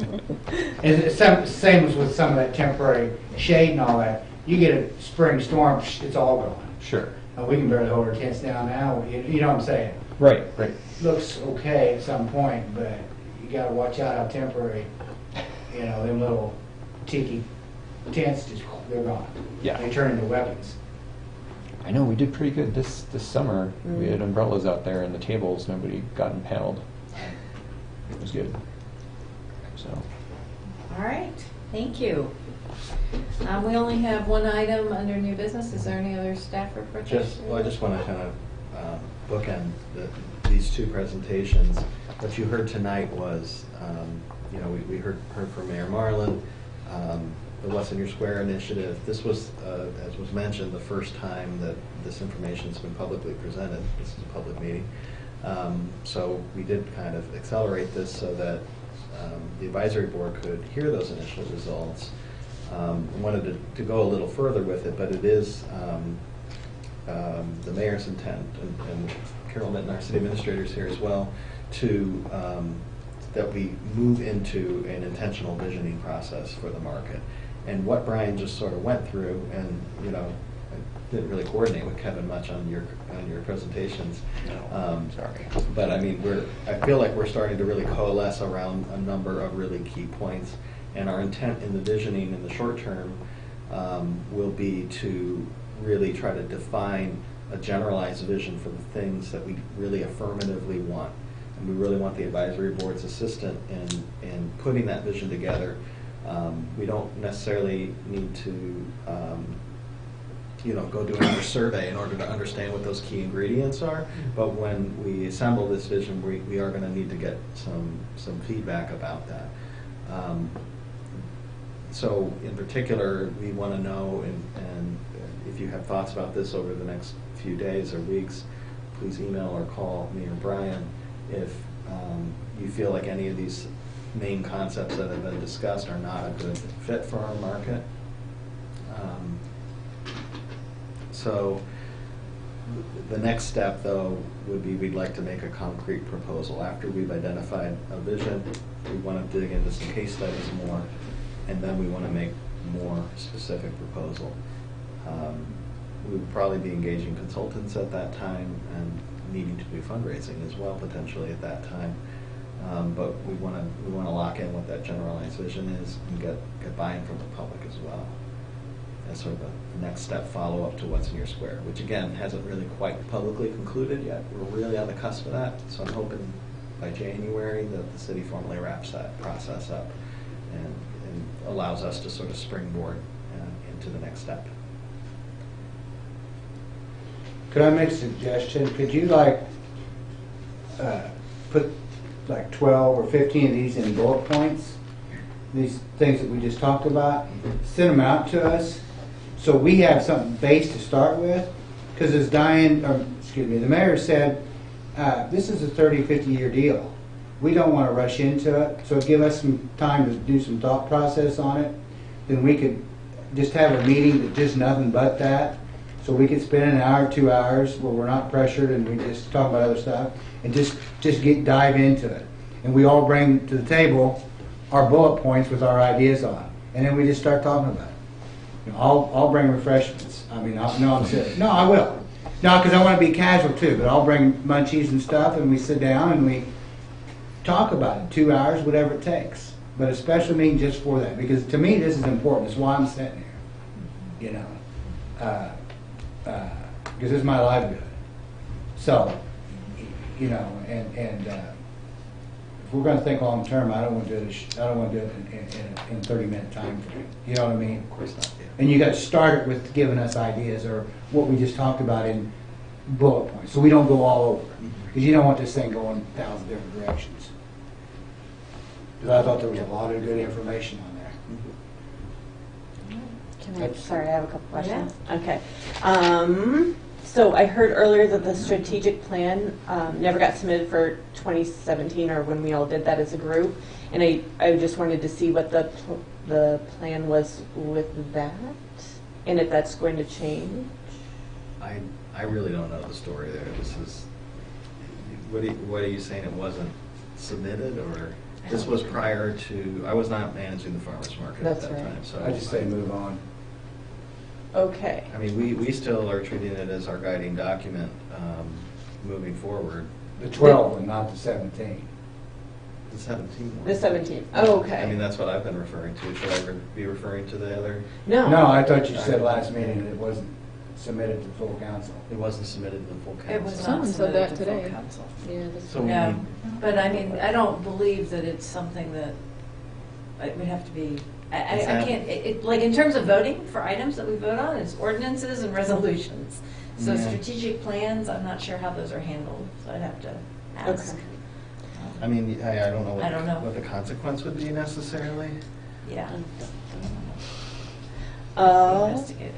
And it's same as with some of that temporary shade and all that. You get a spring storm, it's all gone. sure. And we can barely hold our tents down now, you know what I'm saying? Right, right. Looks okay at some point, but you gotta watch out how temporary, you know, them little tiki tents just, they're gone. Yeah. They turn into weapons. I know we did pretty good this summer. We had umbrellas out there and the tables. Nobody got impaled. It was good. So. All right, thank you. We only have one item under new business. Is there any other staff reports? I just want to kind of bookend these two presentations. What you heard tonight was, we heard from Mayor Marlin, the What's in Your Square initiative. This was, as was mentioned, the first time that this information's been publicly presented. This is a public meeting. So we did kind of accelerate this so that the advisory board could hear those initial results. Wanted to go a little further with it, but it is the mayor's intent, and Carol Minton, our city administrator, is here as well, to that we move into an intentional visioning process for the market. And what Brian just sort of went through, and I didn't really coordinate with Kevin much on your presentations. Sorry. But I mean, I feel like we're starting to really coalesce around a number of really key points. And our intent in the visioning in the short term will be to really try to define a generalized vision for the things that we really affirmatively want. And we really want the advisory board's assistance in putting that vision together. We don't necessarily need to go do another survey in order to understand what those key ingredients are. But when we assemble this vision, we are going to need to get some feedback about that. So in particular, we want to know, and if you have thoughts about this over the next few days or weeks, please email or call me or Brian if you feel like any of these main concepts that have been discussed are not a good fit for our market. So the next step, though, would be we'd like to make a concrete proposal. After we've identified a vision, we want to dig into some case studies more, and then we want to make more specific proposal. We would probably be engaging consultants at that time and needing to do fundraising as well, potentially at that time. But we want to lock in what that generalized vision is and get buy-in from the public as well. As sort of a next step follow-up to What's in Your Square, which again hasn't really quite publicly concluded yet. We're really on the cusp of that, so I'm hoping by January that the city formally wraps that process up and allows us to sort of springboard into the next step. Could I make a suggestion? Could you put like 12 or 15 of these in bullet points? These things that we just talked about, send them out to us, So we have something base to start with, because as the mayor said, this is a 30, 50-year deal. We don't want to rush into it, so give us some time to do some thought process on it. Then we could just have a meeting that just nothing but that. So we could spend an hour, 2 hours where we're not pressured and we just talk about other stuff and just dive into it. And we all bring to the table our bullet points with our ideas on. And then we just start talking about it. You know, I'll bring refreshments. I mean, no, I'm serious. No, I will. No, because I want to be casual too, but I'll bring munchies and stuff and we sit down and we talk about it, 2 hours, whatever it takes. But a special meeting just for that, because to me this is important. It's why I'm sitting here, you know, because it's my livelihood. So, you know, and if we're going to think long term, I don't want to do it. I don't want to do it in a 30-minute time frame. You know what I mean? Of course not. Yeah. And you got to start it with giving us ideas or what we just talked about in bullet points, so we don't go all over. Because you don't want this thing going 1,000 different directions. Because I thought there was a lot of good information on there. Sorry, I have a couple questions. Okay. So I heard earlier that the strategic plan never got submitted for 2017, or when we all did that as a group. And I just wanted to see what the plan was with that, and if that's going to change. I really don't know the story there. This is, what are you saying, it wasn't submitted, or this was prior to, I was not managing the farmer's market at that time, so. I just say move on. Okay. I mean, we still are treating it as our guiding document moving forward. The 12 one, not the 17. The 17 one. The 17. Oh, okay. I mean, that's what I've been referring to. Should I be referring to the other? No. No, I thought you said last meeting that it wasn't submitted to full council. It wasn't submitted to the full council. It was not Someone said submitted that to full today. council. Yeah, this So we No, need- but I mean, I don't believe that it's something that, it would have to be, I can't, like, in terms of voting for items that we vote on, it's ordinances and resolutions. So Yeah. strategic plans, I'm not sure how those are handled, so I'd have to ask. Okay. I mean, I don't know I don't know. what the consequence would be necessarily. Yeah. Investigated.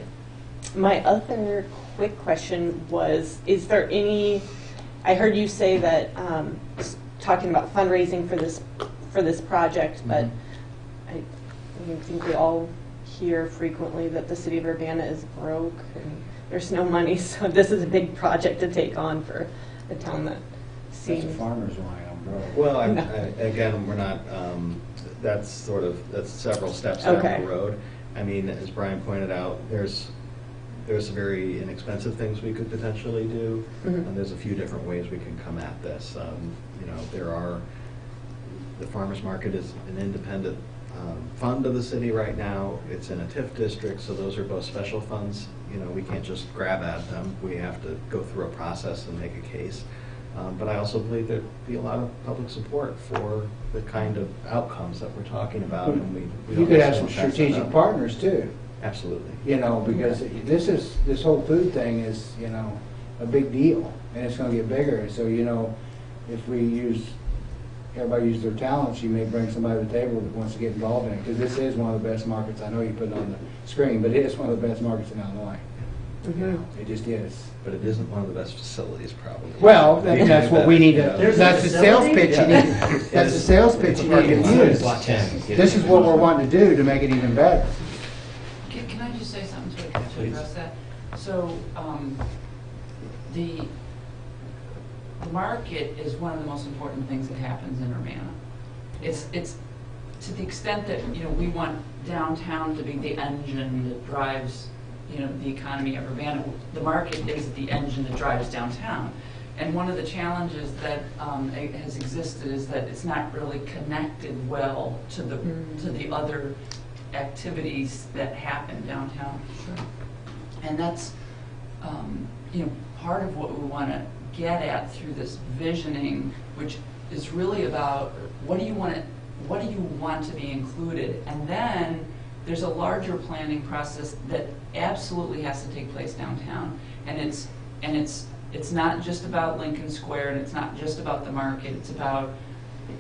My other quick question was, is there any, I heard you say that, talking about fundraising for this project, but I think we all hear frequently that the city of Urbana is broke and there's no money, so this is a big project to take on for a town that That's seems. a farmer's line, I'm broke. Well, No. again, we're not, that's several steps down Okay. the road. I mean, as Brian pointed out, there's some very inexpensive things we could potentially do, Mhm. and there's a few different ways we can come at this. You know, the farmer's market is an independent fund of the city right now. It's in a TIF district, so those are both special funds. You know, we can't just grab at them. We have to go through a process and make a case. But I also believe there'd be a lot of public support for the kind of outcomes that we're talking about. And we You don't could have some necessarily pass that strategic up. partners too, Absolutely. you know, because this whole food thing is, you know, a big deal, and it's gonna get bigger. So, you know, if everybody use their talents, you may bring somebody to the table that wants to get involved in it, because this is one of the best markets. I know you put it on the screen, but it is one of the best markets in Illinois. You know, it just is. But it isn't one of the best facilities, probably. Well, that's what we need to, There's that's the sales pitch you need, that's the sales pitch you need to use. This is what we're wanting to do to make it even better. Can I just say something to address that? So, the market is one of the most important things that happens in Urbana. It's to the extent that, you know, we want downtown to be the engine that drives, you know, the economy of Urbana. The market is the engine that drives downtown. And one of the challenges that has existed is that it's not really connected well to the other activities that happen downtown. And that's, you know, part of what we want to get at through this visioning, which is really about what do you want to be included, and then there's a larger planning process that absolutely has to take place downtown, and it's not just about Lincoln Square, and it's not just about the market. It's about,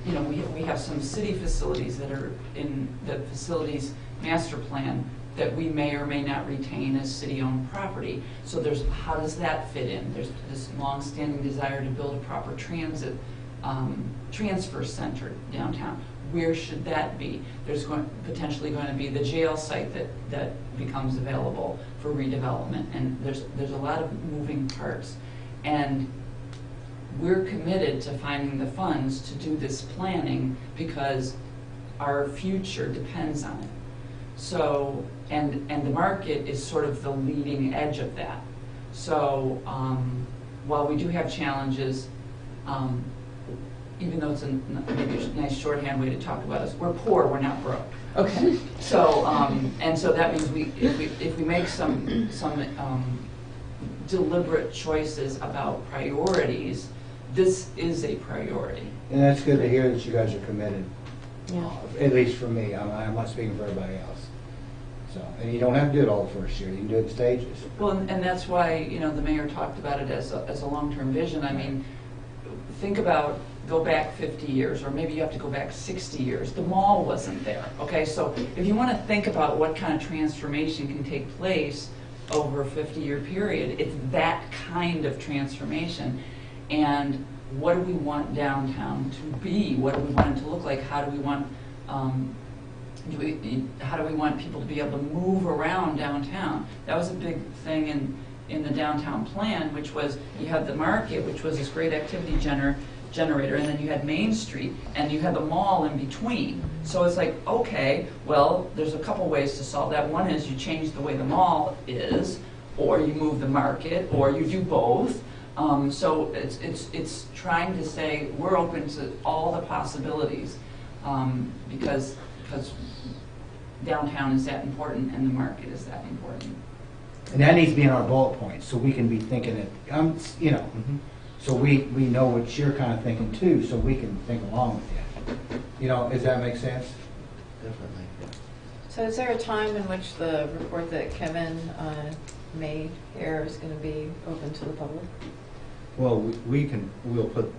you know, we have some city facilities that are in the facilities master plan that we may or may not retain as city-owned property. So how does that fit in? There's this long-standing desire to build a proper transit transfer center downtown. Where should that be? There's potentially going to be the jail site that becomes available for redevelopment, and there's a lot of moving parts. And we're committed to finding the funds to do this planning because our future depends on it. So, and the market is sort of the leading edge of that. So while we do have challenges, even though it's maybe a nice shorthand way to talk about us, we're poor, we're not broke. Okay. So, and so that means if we make some deliberate choices about priorities, this is a priority. And that's good to hear that you guys are committed. Yeah. At least for me, I'm not speaking for everybody else. So, and you don't have to do it all the first year, you can do it in stages. Well, and that's why, the mayor talked about it as a long-term vision. I mean, think about, go back 50 years, or maybe you have to go back 60 years. The mall wasn't there, okay? So if you want to think about what kind of transformation can take place over a 50-year period, it's that kind of transformation. And what do we want downtown to be? What do we want it to look like? How do we want people to be able to move around downtown? That was a big thing in the downtown plan, which was you had the market, which was this great activity generator, and then you had Main Street, and you had the mall in between. So it's like, okay, well, there's a couple ways to solve that. One is you change the way the mall is, or you move the market, or you do both. So it's trying to say we're open to all the possibilities because downtown is that important and the market is that important. And that needs to be in our bullet points, so we can be thinking it, so we know what you're kind of thinking too, so we can think along with you. Does that make sense? Definitely. So is there a time in which the report that Kevin made here is going to be open to the public? Well, we'll put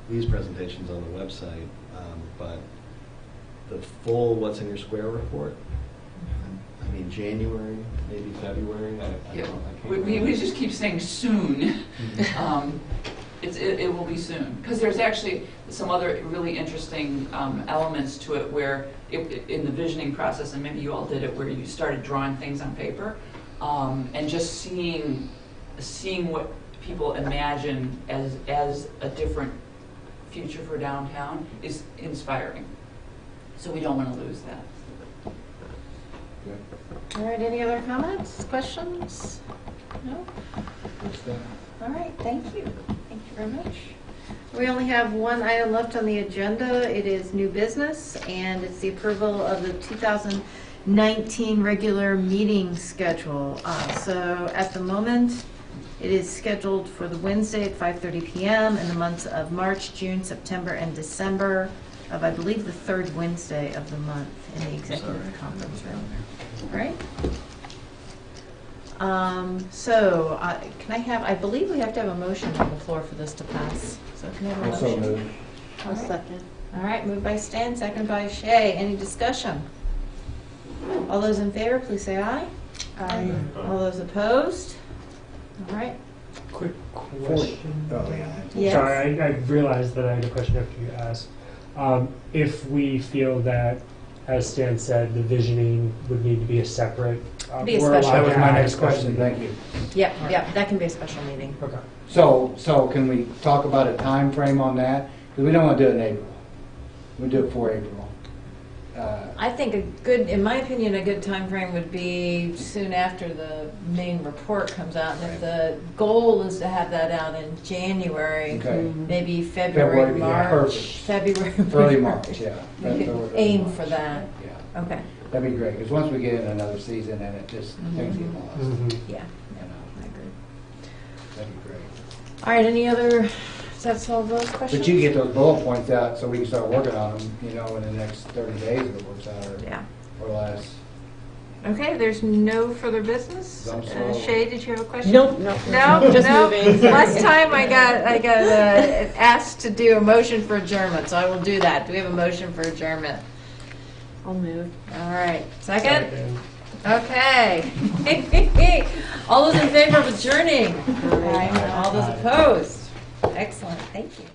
these presentations on the website, but the full What's in Your Square report, I mean, January, maybe February, I Yeah. can't We just keep saying soon. It will be soon. Because there's actually some other really interesting elements to it where in the visioning process, and maybe you all did it, where you started drawing things on paper and just seeing what people imagine as a different future for downtown is inspiring. So we don't want to lose that. All right, any other comments, questions? No? All right, thank you. Thank you very much. We only have one item left on the agenda. It is new business, and it's the approval of the 2019 regular meeting schedule. So at the moment, it is scheduled for the Wednesday at 5:30 p.m. in the months of March, June, September, and December of, I believe, the third Wednesday of the month in the executive conference room. All right. I believe we have to have a motion on the floor for this to pass. So can I have a Also motion? moved. I'll second. All right, moved by Stan, second by Shay. Any discussion? All those in favor, please say aye. Aye. All those opposed? All right. Quick question. Oh, yeah. Yes. Sorry, I realized that I had a question after you asked. If we feel that, as Stan said, the visioning would need to be a separate, Be a we're special. allowed That to was my have next discussion. question, thank you. Yep, that can be a special meeting. Okay. So can we talk about a time frame on that? Because we don't want to do it in April. We do it for April. I think in my opinion, a good time frame would be soon after the main report comes out. And if the goal is to have that out in January, Okay. maybe February, February, yeah, March, perfect. February. Early March, yeah. We could Early aim March. for that. Yeah, Okay, that'd be great, because once we get in another season, then it just, things get lost. Mhm. yeah, You know, I agree. that'd be great. All right, any other, does that solve those questions? But you get those bullet points out so we can start working on them, in the next 30 days if it works out, Yeah. or less. Okay, there's no further business. I'm sorry. Shay, did you have a question? Nope. No, Just no. moving. Last time I got asked to do a motion for adjournment, so I will do that. Do we have a motion for adjournment? I'll move. All right, second? Okay. All those in favor of adjourning? All those opposed? Excellent, thank you.